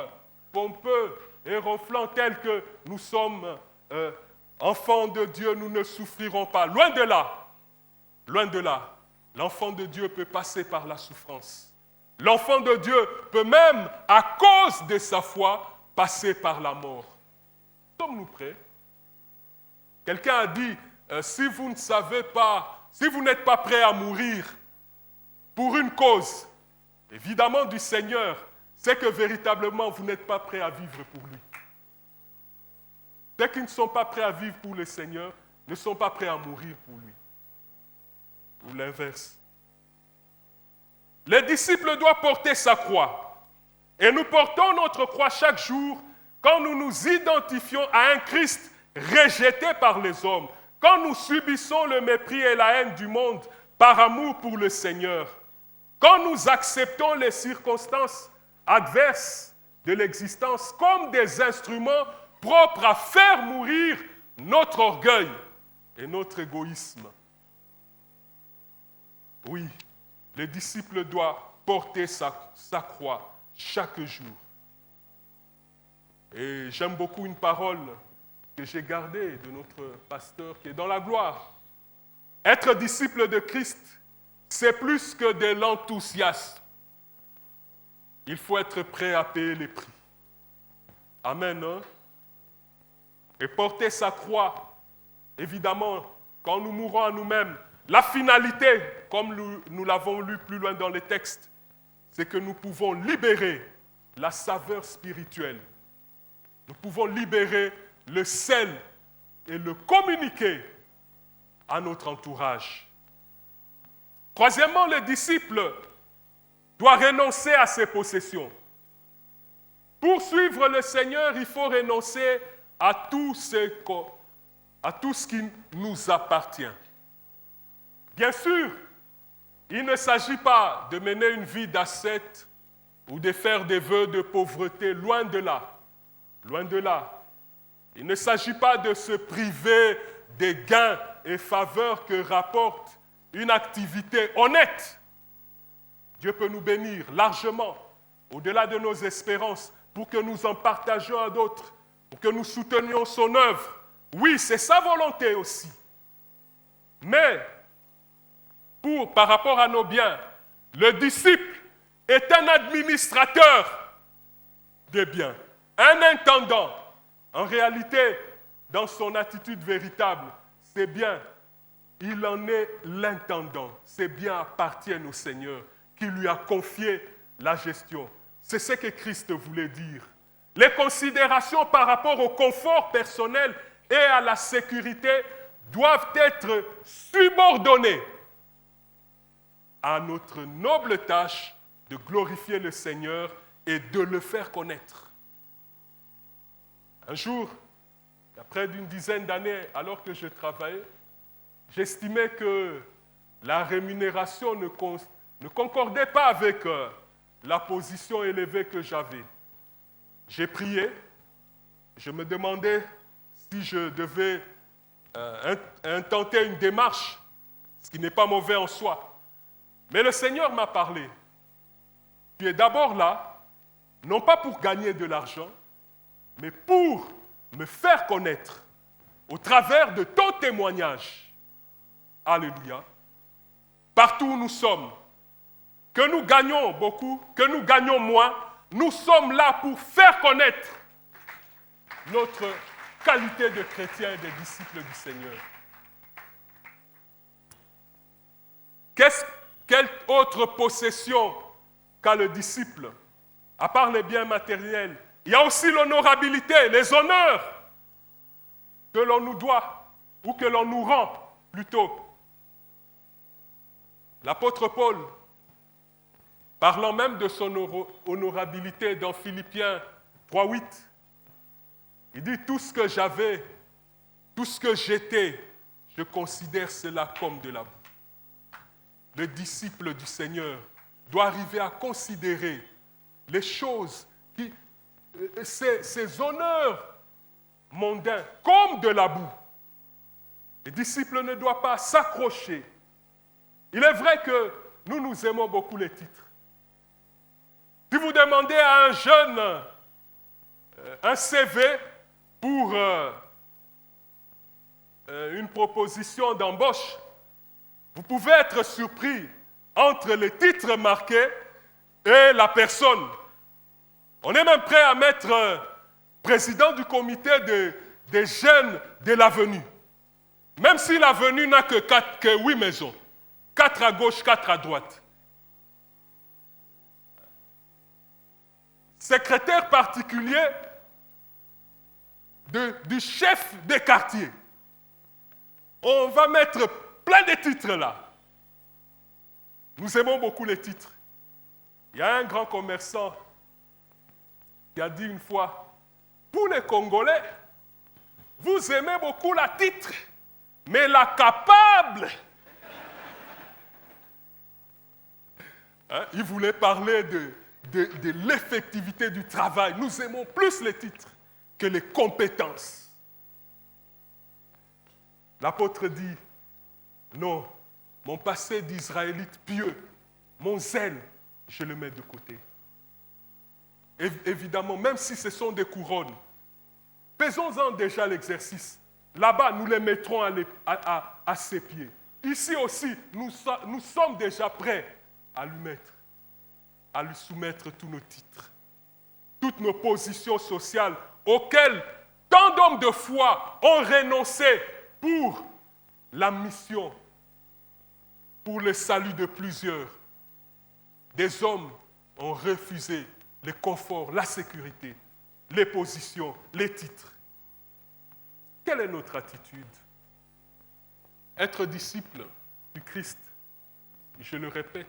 pompeux et ronflants tels que nous sommes enfants de Dieu, nous ne souffrirons pas. Loin de là. Loin de là. L'enfant de Dieu peut passer par la souffrance. L'enfant de Dieu peut même, à cause de sa foi, passer par la mort. Sommes-nous prêts? Quelqu'un a dit, si vous n'êtes pas prêt à mourir pour une cause, évidemment du Seigneur, c'est que véritablement vous n'êtes pas prêt à vivre pour lui. Ceux qui ne sont pas prêts à vivre pour le Seigneur ne sont pas prêts à mourir pour lui. Ou l'inverse. Le disciple doit porter sa croix. Et nous portons notre croix chaque jour quand nous nous identifions à un Christ rejeté par les hommes, quand nous subissons le mépris et la haine du monde par amour pour le Seigneur, quand nous acceptons les circonstances adverses de l'existence comme des instruments propres à faire mourir notre orgueil et notre égoïsme. Oui, le disciple doit porter sa croix chaque jour. Et j'aime beaucoup une parole que j'ai gardée de notre pasteur qui est dans la gloire. Être disciple de Christ, c'est plus que de l'enthousiasme. Il faut être prêt à payer les prix. Amen. Hein? Et porter sa croix, évidemment, quand nous mourons à nous-mêmes, la finalité, comme nous l'avons lu plus loin dans les textes, c'est que nous pouvons libérer la saveur spirituelle. Nous pouvons libérer le sel et le communiquer à notre entourage. Troisièmement, le disciple doit renoncer à ses possessions. Pour suivre le Seigneur, il faut renoncer à tout ce qui nous appartient. Bien sûr, il ne s'agit pas de mener une vie d'ascète ou de faire des vœux de pauvreté, loin de là. Loin de là. Il ne s'agit pas de se priver des gains et faveurs que rapporte une activité honnête. Dieu peut nous bénir largement, au-delà de nos espérances, pour que nous en partagions à d'autres, pour que nous soutenions son œuvre. Oui, c'est sa volonté aussi. Mais, par rapport à nos biens, le disciple est un administrateur des biens, un intendant. En réalité, dans son attitude véritable, ces biens, il en est l'intendant. Ces biens appartiennent au Seigneur qui lui a confié la gestion. C'est ce que Christ voulait dire. Les considérations par rapport au confort personnel et à la sécurité doivent être subordonnées à notre noble tâche de glorifier le Seigneur et de le faire connaître. Un jour, il y a près d'une dizaine d'années, alors que je travaillais, j'estimais que la rémunération ne concordait pas avec la position élevée que j'avais. J'ai prié, je me demandais si je devais intenter une démarche, ce qui n'est pas mauvais en soi. Mais le Seigneur m'a parlé. Tu es d'abord là, non pas pour gagner de l'argent, mais pour me faire connaître au travers de ton témoignage. Alléluia. Partout où nous sommes, que nous gagnons beaucoup, que nous gagnons moins, nous sommes là pour faire connaître notre qualité de chrétien et de disciple du Seigneur. Quelle autre possession qu'a le disciple, à part les biens matériels? Il y a aussi l'honorabilité, les honneurs que l'on nous doit, ou que l'on nous rend plutôt. L'apôtre Paul, parlant même de son honorabilité dans Philippiens 3:8, il dit « Tout ce que j'avais, tout ce que j'étais, je considère cela comme de la boue. » Le disciple du Seigneur doit arriver à considérer les choses, ces honneurs mondains, comme de la boue. Le disciple ne doit pas s'accrocher. Il est vrai que nous aimons beaucoup les titres. Si vous demandez à un jeune un CV pour une proposition d'embauche, vous pouvez être surpris entre les titres marqués et la personne. On est même prêt à mettre président du comité des jeunes de l'avenue. Même si l'avenue n'a que 8 maisons. 4 à gauche, 4 à droite. Secrétaire particulier du chef des quartiers. On va mettre plein de titres là. Nous aimons beaucoup les titres. Il y a un grand commerçant qui a dit une fois, pour les Congolais, vous aimez beaucoup la titre, mais la capable. Il voulait parler de l'effectivité du travail. Nous aimons plus les titres que les compétences. L'apôtre dit, non, mon passé d'Israélite pieux, mon zèle, je le mets de côté. Évidemment, même si ce sont des couronnes, faisons-en déjà l'exercice. Là-bas, nous les mettrons à ses pieds. Ici aussi, nous sommes déjà prêts à lui soumettre tous nos titres, toutes nos positions sociales auxquelles tant d'hommes de foi ont renoncé pour la mission pour le salut de plusieurs. Des hommes ont refusé le confort, la sécurité, les positions, les titres. Quelle est notre attitude? Être disciple du Christ, je le répète,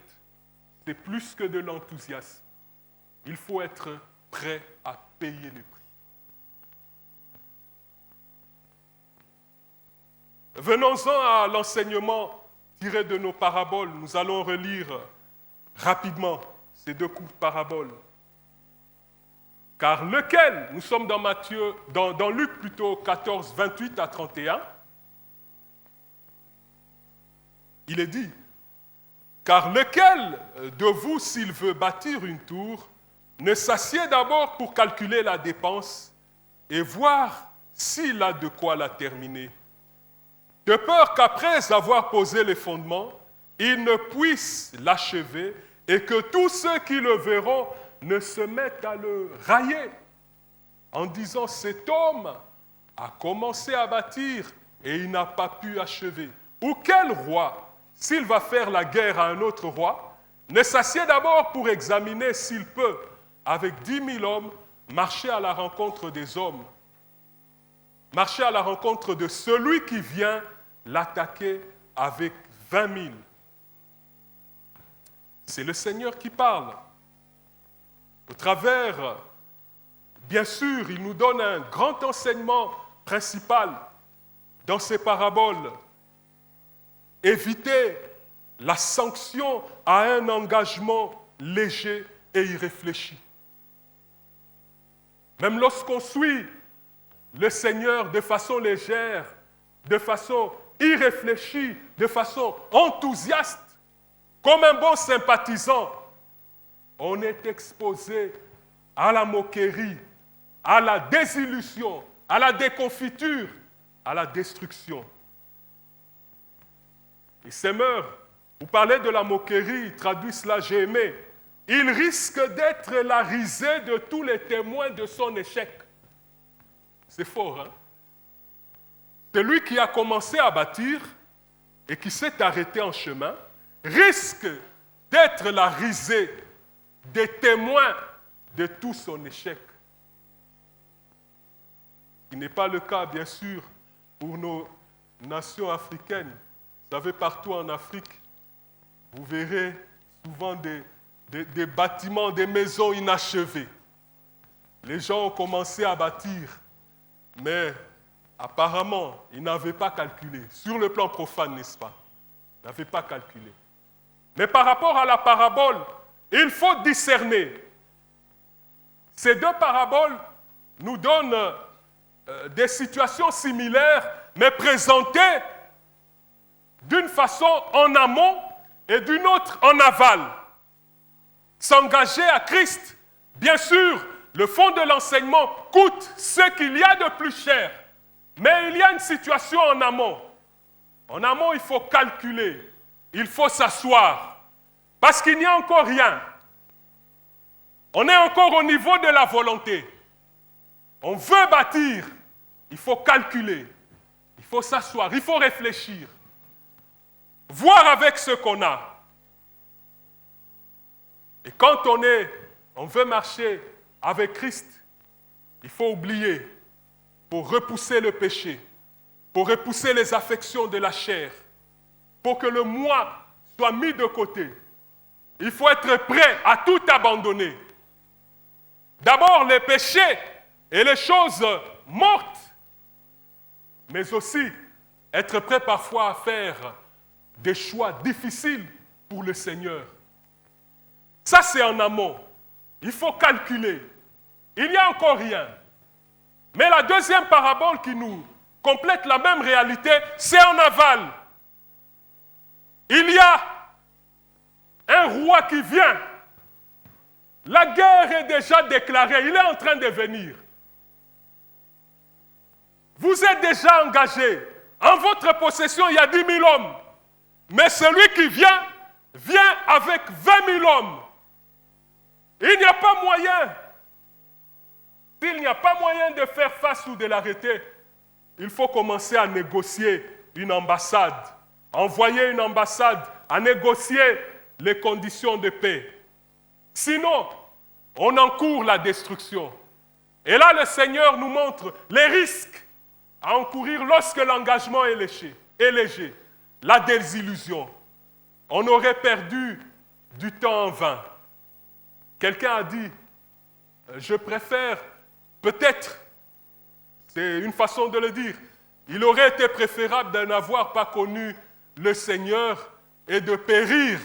c'est plus que de l'enthousiasme. Il faut être prêt à payer le prix. Venons-en à l'enseignement tiré de nos paraboles. Nous allons relire rapidement ces deux courtes paraboles. Car lequel, nous sommes dans Luc plutôt 14, 28 à 31, il est dit, car lequel de vous, s'il veut bâtir une tour, ne s'assied d'abord pour calculer la dépense et voir s'il a de quoi la terminer, de peur qu'après avoir posé les fondements, il ne puisse l'achever et que tous ceux qui le verront ne se mettent à le railler en disant « Cet homme a commencé à bâtir et il n'a pas pu achever. » Ou quel roi, s'il va faire la guerre à un autre roi, ne s'assied d'abord pour examiner s'il peut, avec 10 000 hommes, marcher à la rencontre des hommes, marcher à la rencontre de celui qui vient l'attaquer avec 20 000. C'est le Seigneur qui parle. Au travers, bien sûr, il nous donne un grand enseignement principal dans ces paraboles. Éviter la sanction à un engagement léger et irréfléchi. Même lorsqu'on suit le Seigneur de façon légère, de façon irréfléchie, de façon enthousiaste, comme un bon sympathisant, on est exposé à la moquerie, à la désillusion, à la déconfiture, à la destruction. Et Semeur, vous parlez de la moquerie, traduit cela, j'ai aimé. Il risque d'être la risée de tous les témoins de son échec. C'est fort, hein? Celui qui a commencé à bâtir et qui s'est arrêté en chemin risque d'être la risée des témoins de tout son échec. Ce n'est pas le cas, bien sûr, pour nos nations africaines. Vous savez, partout en Afrique, vous verrez souvent des bâtiments, des maisons inachevées. Les gens ont commencé à bâtir, mais apparemment, ils n'avaient pas calculé. Sur le plan profane, n'est-ce pas? Ils n'avaient pas calculé. Mais par rapport à la parabole, il faut discerner. Ces deux paraboles nous donnent des situations similaires, mais présentées d'une façon en amont et d'une autre en aval. S'engager à Christ, bien sûr, le fond de l'enseignement coûte ce qu'il y a de plus cher. Mais il y a une situation en amont. En amont, il faut calculer, il faut s'asseoir, parce qu'il n'y a encore rien. On est encore au niveau de la volonté. On veut bâtir, il faut calculer, il faut s'asseoir, il faut réfléchir, voir avec ce qu'on a. Et quand on veut marcher avec Christ, il faut oublier, pour repousser le péché, pour repousser les affections de la chair, pour que le moi soit mis de côté. Il faut être prêt à tout abandonner. D'abord les péchés et les choses mortes, mais aussi être prêt parfois à faire des choix difficiles pour le Seigneur. Ça, c'est en amont. Il faut calculer. Il n'y a encore rien. Mais la deuxième parabole qui nous complète la même réalité, c'est en aval. Il y a un roi qui vient. La guerre est déjà déclarée. Il est en train de venir. Vous êtes déjà engagé. En votre possession, il y a 10 000 hommes. Mais celui qui vient, vient avec 20 000 hommes. Il n'y a pas moyen. S'il n'y a pas moyen de faire face ou de l'arrêter, il faut commencer à négocier une ambassade, à envoyer une ambassade, à négocier les conditions de paix. Sinon, on encourt la destruction. Et là, le Seigneur nous montre les risques à encourir lorsque l'engagement est léger. La désillusion. On aurait perdu du temps en vain. Quelqu'un a dit, je préfère, peut-être, c'est une façon de le dire, il aurait été préférable de n'avoir pas connu le Seigneur et de périr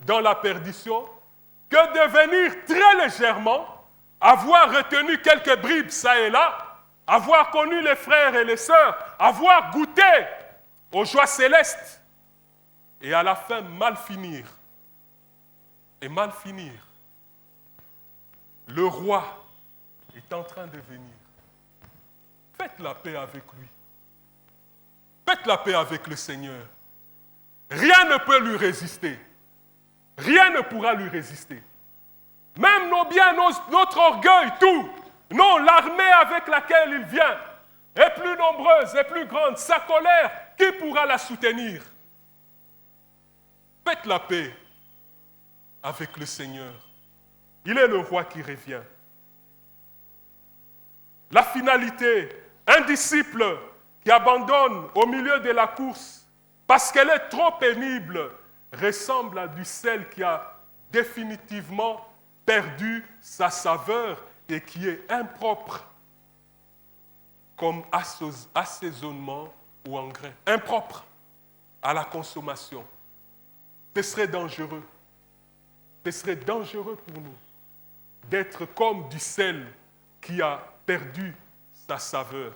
dans la perdition que de venir très légèrement, avoir retenu quelques bribes ça et là, avoir connu les frères et les sœurs, avoir goûté aux joies célestes et à la fin mal finir. Et mal finir. Le roi est en train de venir. Faites la paix avec lui. Faites la paix avec le Seigneur. Rien ne peut lui résister. Rien ne pourra lui résister. Même nos biens, notre orgueil, tout. Non, l'armée avec laquelle il vient est plus nombreuse, est plus grande. Sa colère, qui pourra la soutenir? Faites la paix avec le Seigneur. Il est le roi qui revient. La finalité, un disciple qui abandonne au milieu de la course parce qu'elle est trop pénible ressemble à du sel qui a définitivement perdu sa saveur et qui est impropre comme assaisonnement ou engrais. Impropre à la consommation. Ce serait dangereux. Ce serait dangereux pour nous d'être comme du sel qui a perdu sa saveur.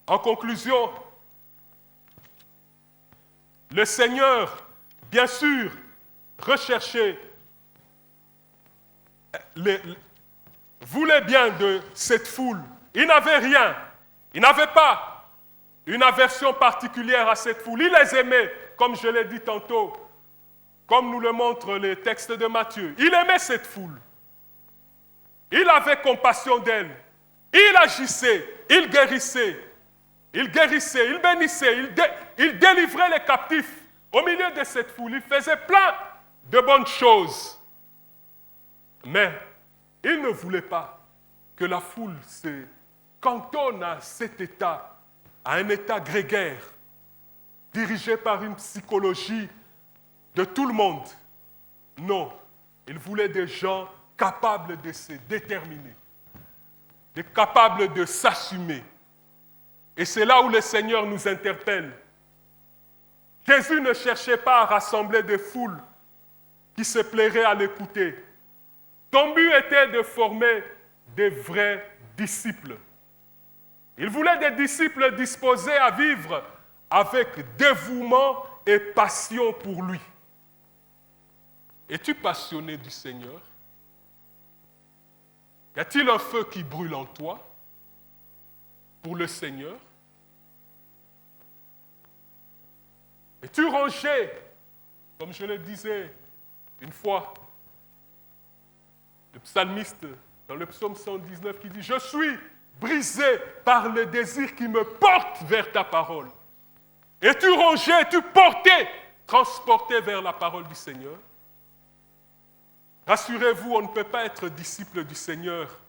En conclusion, le Seigneur, bien sûr, recherchait, voulait bien de cette foule. Il n'avait rien. Il n'avait pas une aversion particulière à cette foule. Il les aimait, comme je l'ai dit tantôt, comme nous le montrent les textes de Matthieu. Il aimait cette foule. Il avait compassion d'elle. Il agissait, il guérissait, il bénissait, il délivrait les captifs. Au milieu de cette foule, il faisait plein de bonnes choses. Mais il ne voulait pas que la foule se cantonne à cet état, à un état grégaire, dirigé par une psychologie de tout le monde. Non, il voulait des gens capables de se déterminer, capables de s'assumer. Et c'est là où le Seigneur nous interpelle. Jésus ne cherchait pas à rassembler des foules qui se plairaient à l'écouter. Son but était de former des vrais disciples. Il voulait des disciples disposés à vivre avec dévouement et passion pour lui. Es-tu passionné du Seigneur? Y a-t-il un feu qui brûle en toi pour le Seigneur? Es-tu rangé, comme je le disais une fois, le psalmiste dans le psaume 119 qui dit « Je suis brisé par le désir qui me porte vers ta parole. » Es-tu rangé, es-tu porté, transporté vers la parole du Seigneur? Rassurez-vous, on ne peut pas être disciple du Seigneur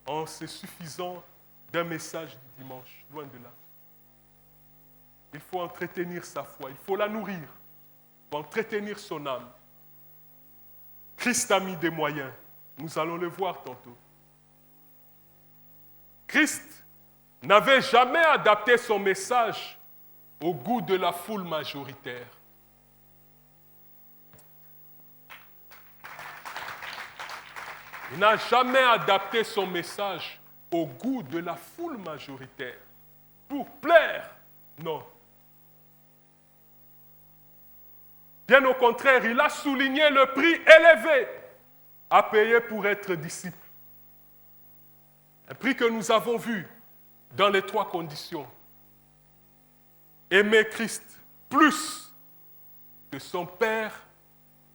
en se suffisant d'un message du dimanche, loin de là. Il faut entretenir sa foi, il faut la nourrir, il faut entretenir son âme. Christ a mis des moyens, nous allons le voir tantôt. Christ n'avait jamais adapté son message au goût de la foule majoritaire. Il n'a jamais adapté son message au goût de la foule majoritaire. Pour plaire, non. Bien au contraire, il a souligné le prix élevé à payer pour être disciple. Un prix que nous avons vu dans les 3 conditions. Aimer Christ plus que son père,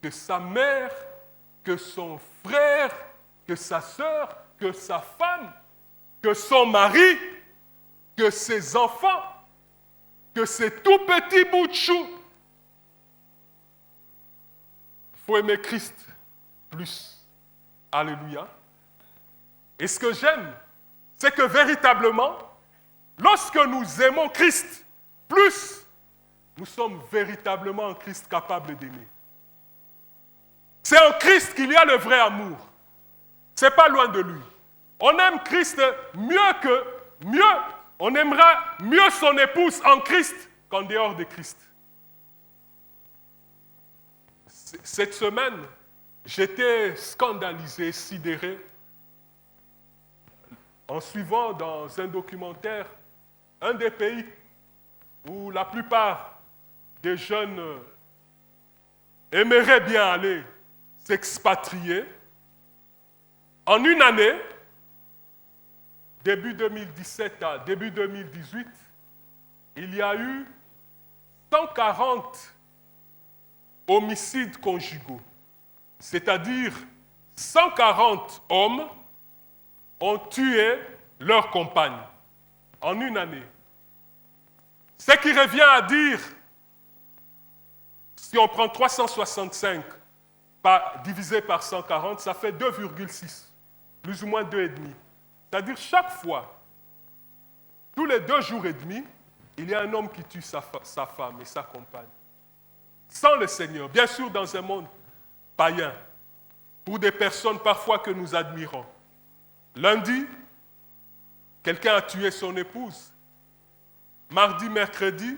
que sa mère, que son frère, que sa sœur, que sa femme, que son mari, que ses enfants, que ces tout petits bouts de chou. Il faut aimer Christ plus. Alléluia. Et ce que j'aime, c'est que véritablement, lorsque nous aimons Christ plus, nous sommes véritablement en Christ capables d'aimer. C'est en Christ qu'il y a le vrai amour. Ce n'est pas loin de lui. On aime Christ on aimera mieux son épouse en Christ qu'en dehors de Christ. Cette semaine, j'étais scandalisé, sidéré, en suivant dans un documentaire un des pays où la plupart des jeunes aimeraient bien aller s'expatrier. En une année, début 2017 à début 2018, il y a eu 140 homicides conjugaux. C'est-à-dire 140 hommes ont tué leur compagne en une année. Ce qui revient à dire, si on prend 365 divisé par 140, ça fait 2,6, plus ou moins 2,5. C'est-à-dire chaque fois, tous les 2 jours et demi, il y a un homme qui tue sa femme et sa compagne. Sans le Seigneur, bien sûr dans un monde païen, pour des personnes parfois que nous admirons. Lundi, quelqu'un a tué son épouse. Mardi, mercredi,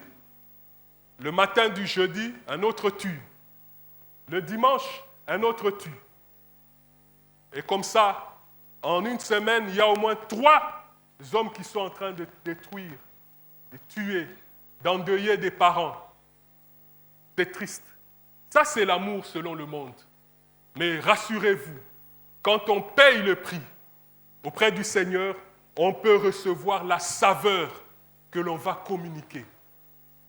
le matin du jeudi, un autre tue. Le dimanche, un autre tue. Et comme ça, en une semaine, il y a au moins 3 hommes qui sont en train de détruire, de tuer, d'endeuiller des parents. C'est triste. Ça, c'est l'amour selon le monde. Mais rassurez-vous, quand on paye le prix auprès du Seigneur, on peut recevoir la saveur que l'on va communiquer.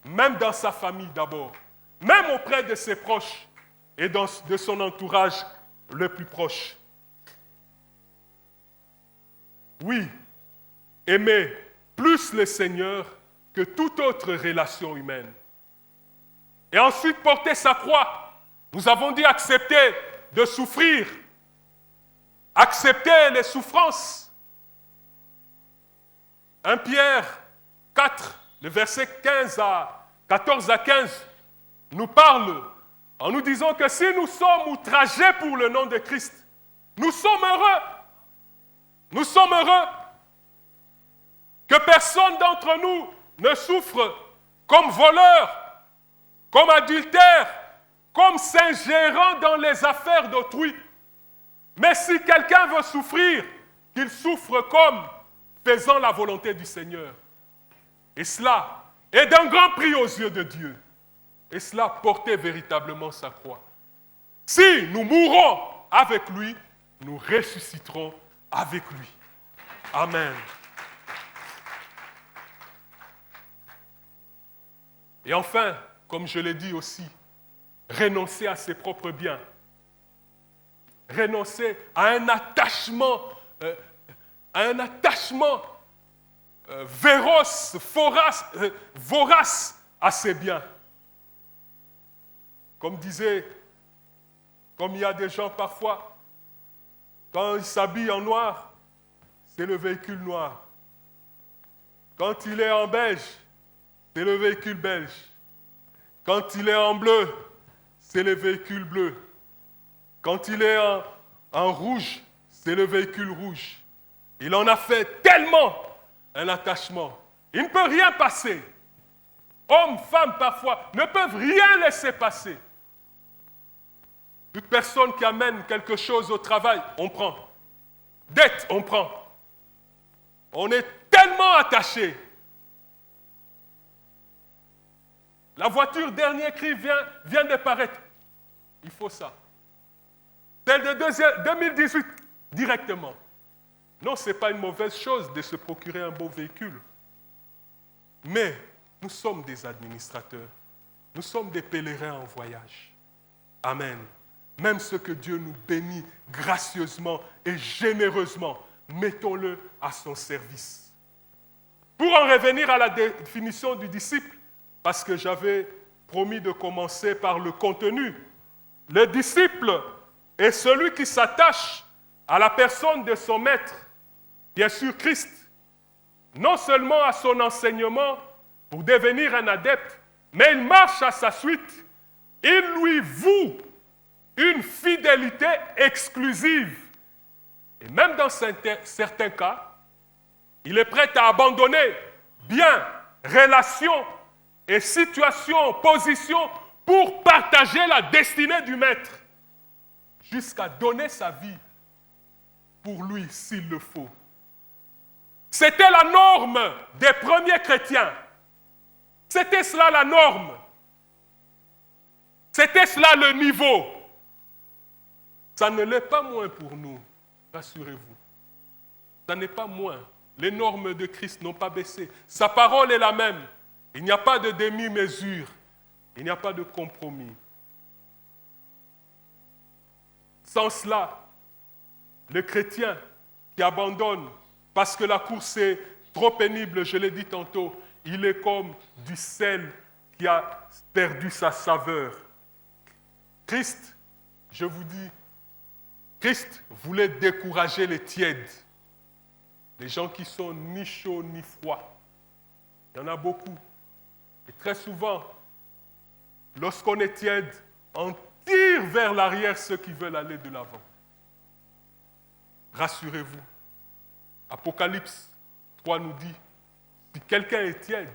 Même dans sa famille d'abord, même auprès de ses proches et de son entourage le plus proche. Oui, aimer plus le Seigneur que toute autre relation humaine. Et ensuite porter sa croix. Nous avons dit accepter de souffrir, accepter les souffrances. 1 Pierre 4, le verset 14 à 15, nous parle en nous disant que si nous sommes outragés pour le nom de Christ, nous sommes heureux. Nous sommes heureux que personne d'entre nous ne souffre comme voleur, comme adultère, comme s'ingérant dans les affaires d'autrui. Mais si quelqu'un veut souffrir, qu'il souffre comme faisant la volonté du Seigneur. Et cela est d'un grand prix aux yeux de Dieu. Et cela portait véritablement sa croix. Si nous mourons avec lui, nous ressusciterons avec lui. Amen. Et enfin, comme je l'ai dit aussi, renoncer à ses propres biens. Renoncer à un attachement, vorace à ses biens. Comme il y a des gens parfois, quand ils s'habillent en noir, c'est le véhicule noir. Quand il est en beige, c'est le véhicule belge. Quand il est en bleu, c'est le véhicule bleu. Quand il est en rouge, c'est le véhicule rouge. Il en a fait tellement un attachement. Il ne peut rien passer. Hommes, femmes, parfois, ne peuvent rien laisser passer. Toute personne qui amène quelque chose au travail, on prend. Dette, on prend. On est tellement attaché. La voiture dernier cri vient de paraître. Il faut ça. Celle de 2018, directement. Non, ce n'est pas une mauvaise chose de se procurer un beau véhicule. Mais nous sommes des administrateurs. Nous sommes des pèlerins en voyage. Amen. Même ce que Dieu nous bénit gracieusement et généreusement, mettons-le à son service. Pour en revenir à la définition du disciple, parce que j'avais promis de commencer par le contenu, le disciple est celui qui s'attache à la personne de son maître, bien sûr Christ, non seulement à son enseignement pour devenir un adepte, mais il marche à sa suite. Il lui voue une fidélité exclusive. Et même dans certains cas, il est prêt à abandonner biens, relations et situations, positions pour partager la destinée du maître, jusqu'à donner sa vie pour lui s'il le faut. C'était la norme des premiers chrétiens. C'était cela la norme. C'était cela le niveau. Ça ne l'est pas moins pour nous, rassurez-vous. Ça n'est pas moins. Les normes de Christ n'ont pas baissé. Sa parole est la même. Il n'y a pas de demi-mesure. Il n'y a pas de compromis. Sans cela, le chrétien qui abandonne parce que la course est trop pénible, je l'ai dit tantôt, il est comme du sel qui a perdu sa saveur. Christ, je vous dis, Christ voulait décourager les tièdes, les gens qui sont ni chauds ni froids. Il y en a beaucoup. Et très souvent, lorsqu'on est tiède, on tire vers l'arrière ceux qui veulent aller de l'avant. Rassurez-vous, Apocalypse 3 nous dit, si quelqu'un est tiède,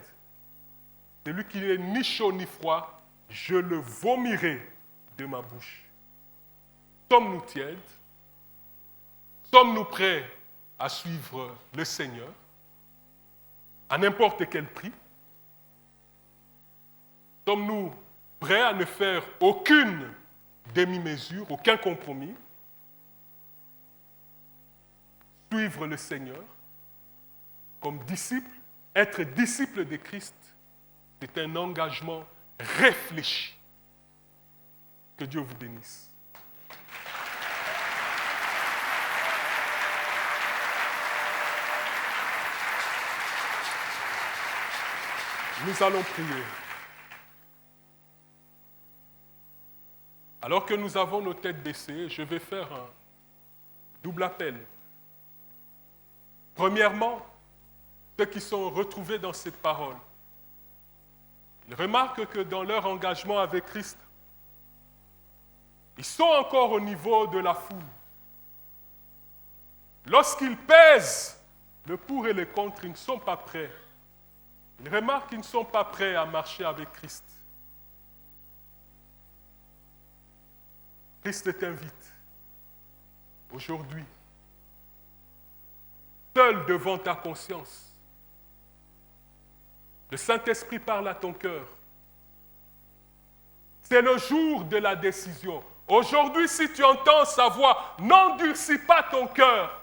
celui qui n'est ni chaud ni froid, je le vomirai de ma bouche. Sommes-nous tièdes? Sommes-nous prêts à suivre le Seigneur à n'importe quel prix? Sommes-nous prêts à ne faire aucune demi-mesure, aucun compromis? Suivre le Seigneur comme disciple, être disciple de Christ, c'est un engagement réfléchi. Que Dieu vous bénisse. Nous allons prier. Alors que nous avons nos têtes baissées, je vais faire un double appel. Premièrement, ceux qui sont retrouvés dans cette parole, ils remarquent que dans leur engagement avec Christ, ils sont encore au niveau de la foule. Lorsqu'ils pèsent le pour et le contre, ils ne sont pas prêts. Ils remarquent qu'ils ne sont pas prêts à marcher avec Christ. Christ t'invite aujourd'hui, seul devant ta conscience. Le Saint-Esprit parle à ton cœur. C'est le jour de la décision. Aujourd'hui, si tu entends sa voix, n'endurcis pas ton cœur.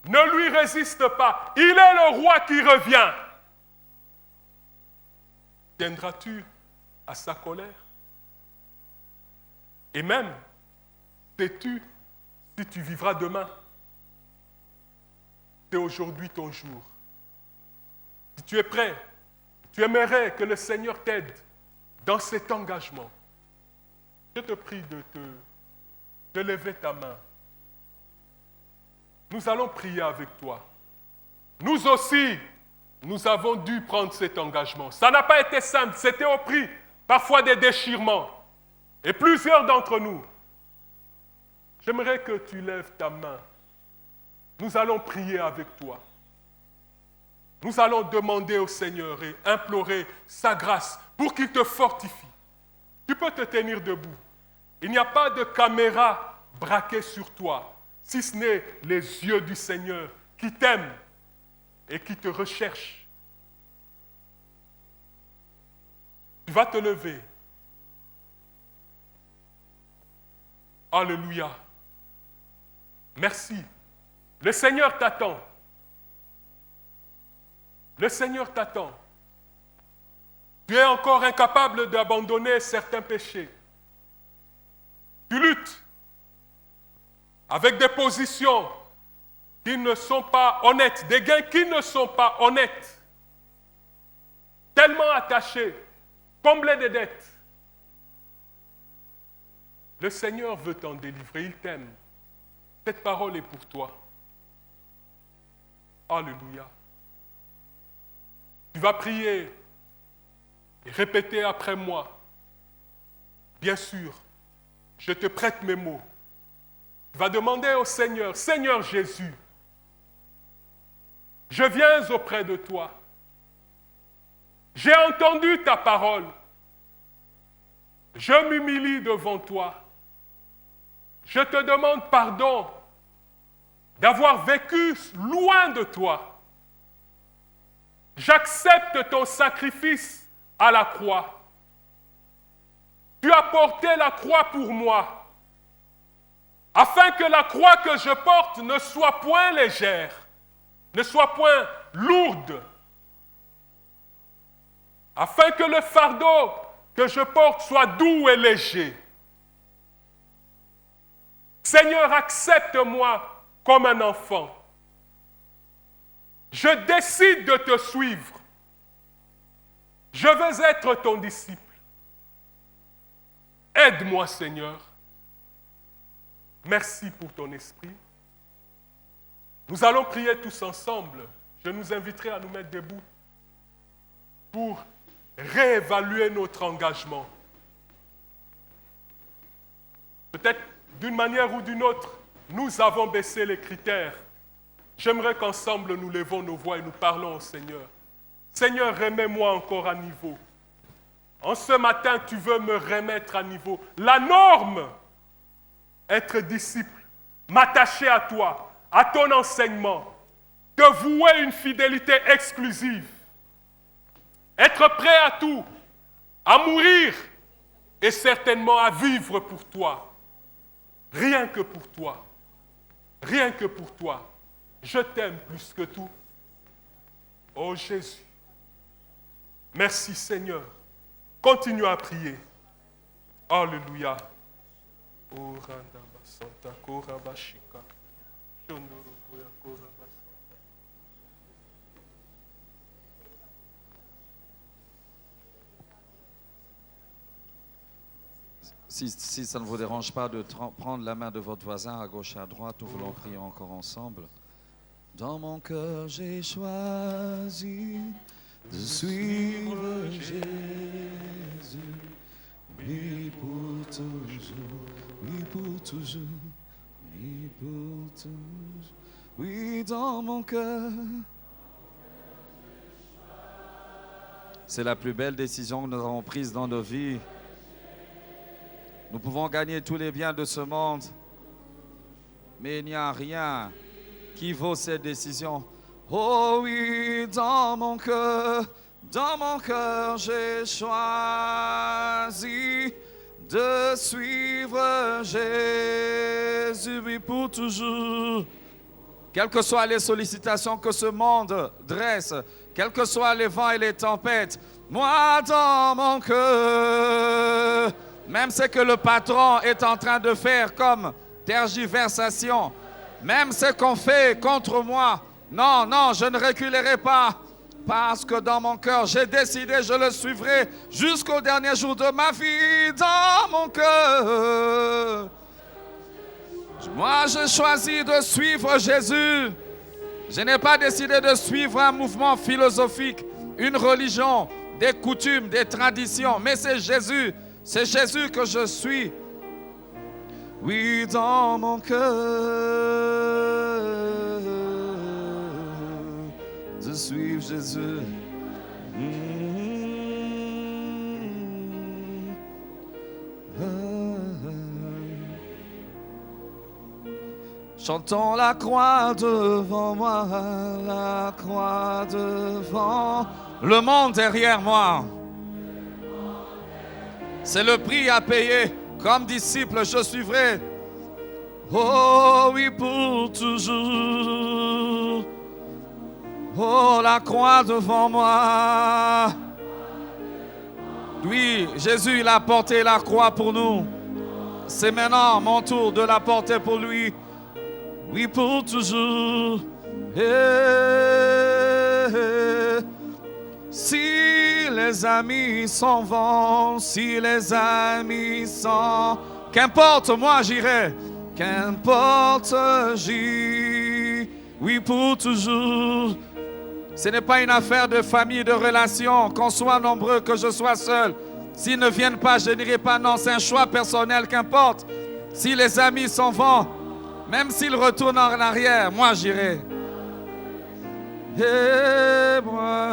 Ne lui résiste pas. Il est le roi qui revient. Tiendras-tu à sa colère? Et même, sais-tu si tu vivras demain? C'est aujourd'hui ton jour. Si tu es prêt, tu aimerais que le Seigneur t'aide dans cet engagement. Je te prie de lever ta main. Nous allons prier avec toi. Nous aussi, nous avons dû prendre cet engagement. Ça n'a pas été simple, c'était au prix, parfois des déchirements. Et plusieurs d'entre nous, j'aimerais que tu lèves ta main. Nous allons prier avec toi. Nous allons demander au Seigneur et implorer sa grâce pour qu'il te fortifie. Tu peux te tenir debout. Il n'y a pas de caméra braquée sur toi, si ce n'est les yeux du Seigneur qui t'aiment et qui te recherchent. Tu vas te lever. Alléluia. Merci. Le Seigneur t'attend. Le Seigneur t'attend. Tu es encore incapable d'abandonner certains péchés. Tu luttes avec des positions qui ne sont pas honnêtes, des gains qui ne sont pas honnêtes. tellement attaché, comblé de dettes. Le Seigneur veut t'en délivrer, il t'aime. Cette parole est pour toi. Alléluia. Tu vas prier et répéter après moi. Bien sûr, je te prête mes mots. Tu vas demander au Seigneur, Seigneur Jésus, je viens auprès de toi. J'ai entendu ta parole. Je m'humilie devant toi. Je te demande pardon d'avoir vécu loin de toi. J'accepte ton sacrifice à la croix. Tu as porté la croix pour moi, afin que la croix que je porte ne soit point légère, ne soit point lourde, afin que le fardeau que je porte soit doux et léger. Seigneur, accepte-moi comme un enfant. Je décide de te suivre. Je veux être ton disciple. Aide-moi, Seigneur. Merci pour ton esprit. Nous allons prier tous ensemble. Je nous inviterai à nous mettre debout pour réévaluer notre engagement. Peut-être d'une manière ou d'une autre, nous avons baissé les critères. J'aimerais qu'ensemble nous levons nos voix et nous parlons au Seigneur. Seigneur, remets-moi encore à niveau. En ce matin, tu veux me remettre à niveau. La norme, être disciple, m'attacher à toi, à ton enseignement, te vouer une fidélité exclusive, être prêt à tout, à mourir et certainement à vivre pour toi. Rien que pour toi. Rien que pour toi. Je t'aime plus que tout. Oh Jésus. Merci Seigneur. Continue à prier. Alléluia. Si ça ne vous dérange pas de prendre la main de votre voisin à gauche et à droite, nous voulons prier encore ensemble. Dans mon cœur, j'ai choisi de suivre Jésus, oui pour toujours, oui pour toujours, oui pour toujours, oui dans mon cœur. C'est la plus belle décision que nous avons prise dans nos vies. Nous pouvons gagner tous les biens de ce monde, mais il n'y a rien qui vaut cette décision. Oh oui, dans mon cœur, j'ai choisi de suivre Jésus, oui, pour toujours. Quelles que soient les sollicitations que ce monde dresse, quels que soient les vents et les tempêtes, moi dans mon cœur, même ce que le patron est en train de faire comme tergiversation, même ce qu'on fait contre moi, non, je ne reculerai pas, parce que dans mon cœur, j'ai décidé, je le suivrai jusqu'au dernier jour de ma vie. Dans mon cœur, moi, j'ai choisi de suivre Jésus. Je n'ai pas décidé de suivre un mouvement philosophique, une religion, des coutumes, des traditions, mais c'est Jésus que je suis. Oui, dans mon cœur, de suivre Jésus. Chantons la croix devant moi, la croix devant le monde derrière moi. C'est le prix à payer. Comme disciple, je suivrai. Oh oui, pour toujours. Oh, la croix devant moi. Oui, Jésus, il a porté la croix pour nous. C'est maintenant mon tour de la porter pour lui. Oui, pour toujours. Si les amis s'en vont, si les amis s'en... Qu'importe, moi j'irai. Qu'importe, j'y... Oui, pour toujours. Ce n'est pas une affaire de famille, de relation, qu'on soit nombreux, que je sois seul. S'ils ne viennent pas, je n'irai pas. Non, c'est un choix personnel, qu'importe. Si les amis s'en vont, même s'ils retournent en arrière, moi j'irai. Et moi,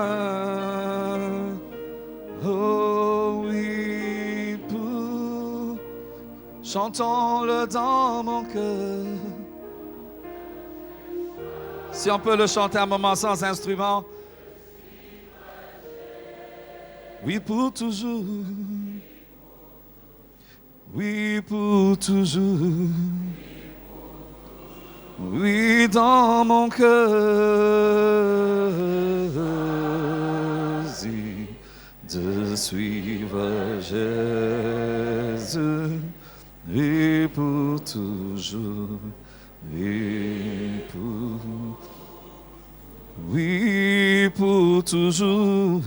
oh oui, pour... chantons-le dans mon cœur. Si on peut le chanter un moment sans instrument. Oui, pour toujours. Oui, pour toujours. Oui, dans mon cœur. De suivre Jésus. Oui, pour toujours. Oui, pour toujours.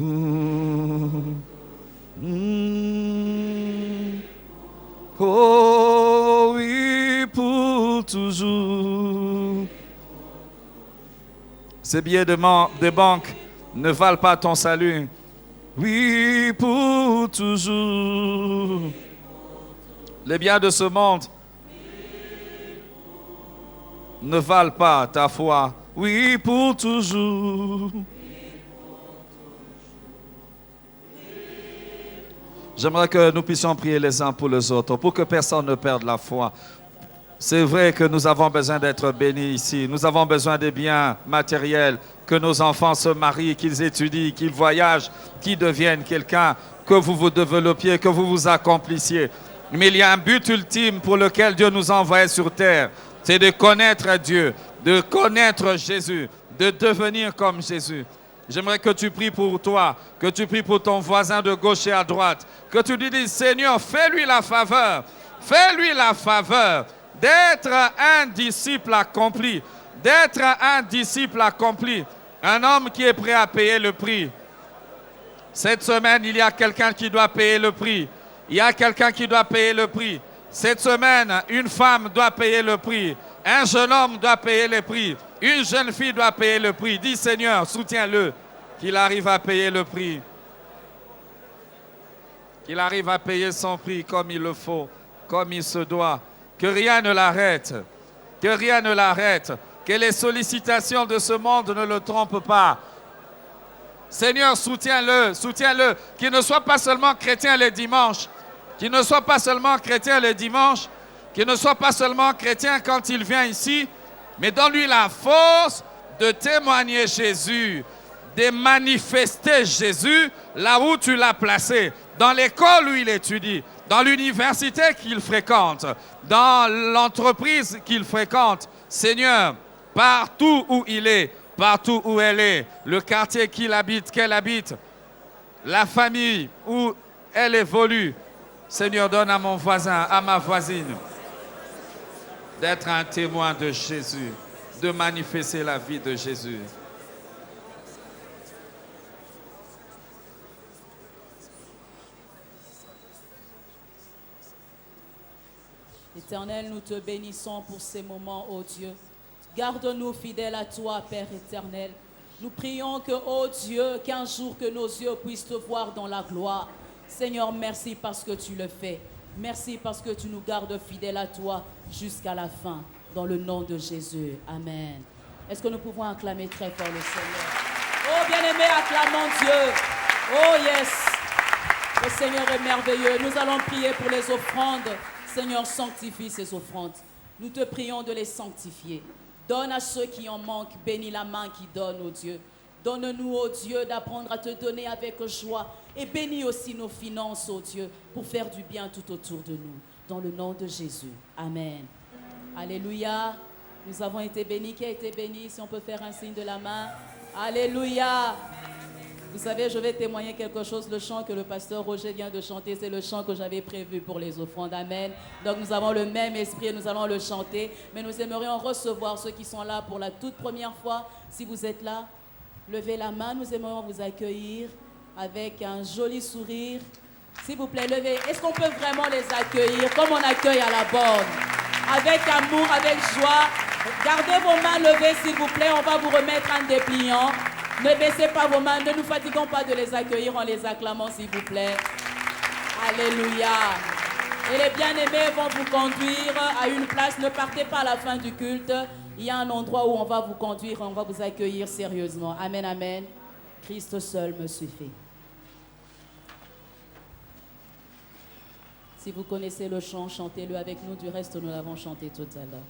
Oh oui, pour toujours. Ces billets de banque ne valent pas ton salut. Oui, pour toujours. Les biens de ce monde ne valent pas ta foi. Oui, pour toujours. J'aimerais que nous puissions prier les uns pour les autres, pour que personne ne perde la foi. C'est vrai que nous avons besoin d'être bénis ici. Nous avons besoin des biens matériels, que nos enfants se marient, qu'ils étudient, qu'ils voyagent, qu'ils deviennent quelqu'un, que vous vous développiez, que vous vous accomplissiez. Mais il y a un but ultime pour lequel Dieu nous a envoyés sur terre. C'est de connaître Dieu, de connaître Jésus, de devenir comme Jésus. J'aimerais que tu pries pour toi, que tu pries pour ton voisin de gauche et à droite, que tu lui dises, Seigneur, fais-lui la faveur d'être un disciple accompli, un homme qui est prêt à payer le prix. Cette semaine, il y a quelqu'un qui doit payer le prix. Cette semaine, une femme doit payer le prix. Un jeune homme doit payer le prix. Une jeune fille doit payer le prix. Dis Seigneur, soutiens-le, qu'il arrive à payer le prix. Qu'il arrive à payer son prix comme il le faut, comme il se doit. Que rien ne l'arrête. Que les sollicitations de ce monde ne le trompent pas. Seigneur, soutiens-le. Qu'il ne soit pas seulement chrétien le dimanche. Qu'il ne soit pas seulement chrétien quand il vient ici, mais donne-lui la force de témoigner Jésus, de manifester Jésus là où tu l'as placé, dans l'école où il étudie, dans l'université qu'il fréquente, dans l'entreprise qu'il fréquente. Seigneur, partout où il est, partout où elle est, le quartier qu'elle habite, la famille où elle évolue, Seigneur, donne à mon voisin, à ma voisine, d'être un témoin de Jésus, de manifester la vie de Jésus. Éternel, nous te bénissons pour ces moments, ô Dieu. Garde-nous fidèles à toi, Père éternel. Nous prions que, ô Dieu, qu'un jour que nos yeux puissent te voir dans la gloire. Seigneur, merci parce que tu le fais. Merci parce que tu nous gardes fidèles à toi jusqu'à la fin. Dans le nom de Jésus. Amen. Est-ce que nous pouvons acclamer très fort le Seigneur? Oh, bien-aimé, acclamons Dieu. Oh, yes. Le Seigneur est merveilleux. Nous allons prier pour les offrandes. Seigneur, sanctifie ces offrandes. Nous te prions de les sanctifier. Donne à ceux qui en manquent. Bénis la main qui donne, ô Dieu. Donne-nous, ô Dieu, d'apprendre à te donner avec joie. Et bénis aussi nos finances, ô Dieu, pour faire du bien tout autour de nous. Dans le nom de Jésus. Amen. Alléluia. Nous avons été bénis. Qui a été béni? Si on peut faire un signe de la main. Alléluia. Vous savez, je vais témoigner quelque chose. Le chant que le pasteur Roger vient de chanter, c'est le chant que j'avais prévu pour les offrandes. Amen. Donc nous avons le même esprit et nous allons le chanter. Mais nous aimerions recevoir ceux qui sont là pour la toute première fois. Si vous êtes là, levez la main. Nous aimerions vous accueillir. avec un joli sourire. S'il vous plaît, levez. Est-ce qu'on peut vraiment les accueillir comme on accueille à la borne? Avec amour, avec joie. Gardez vos mains levées, s'il vous plaît. On va vous remettre un dépliant. Ne baissez pas vos mains. Ne nous fatiguons pas de les accueillir en les acclamant, s'il vous plaît. Alléluia. Et les bien-aimés vont vous conduire à une place. Ne partez pas à la fin du culte. Il y a un endroit où on va vous conduire, on va vous accueillir sérieusement. Amen, amen. Christ seul me suffit. Si vous connaissez le chant, chantez-le avec nous. Du reste, nous l'avons chanté tout à l'heure.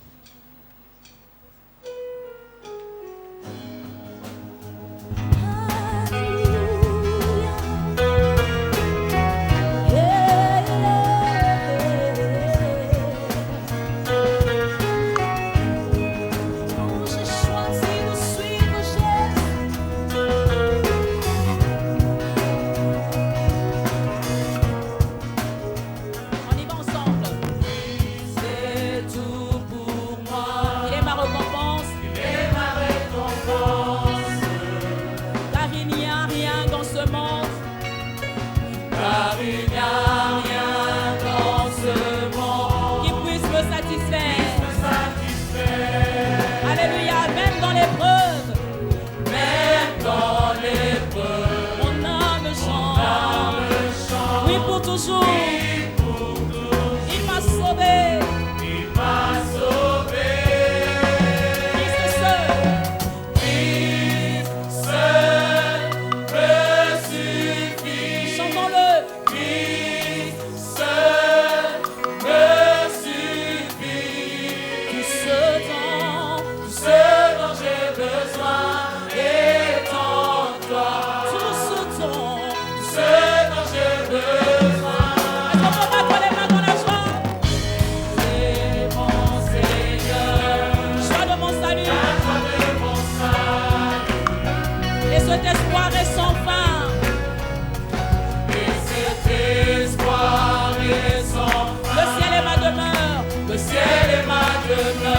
Le ciel est ma demeure.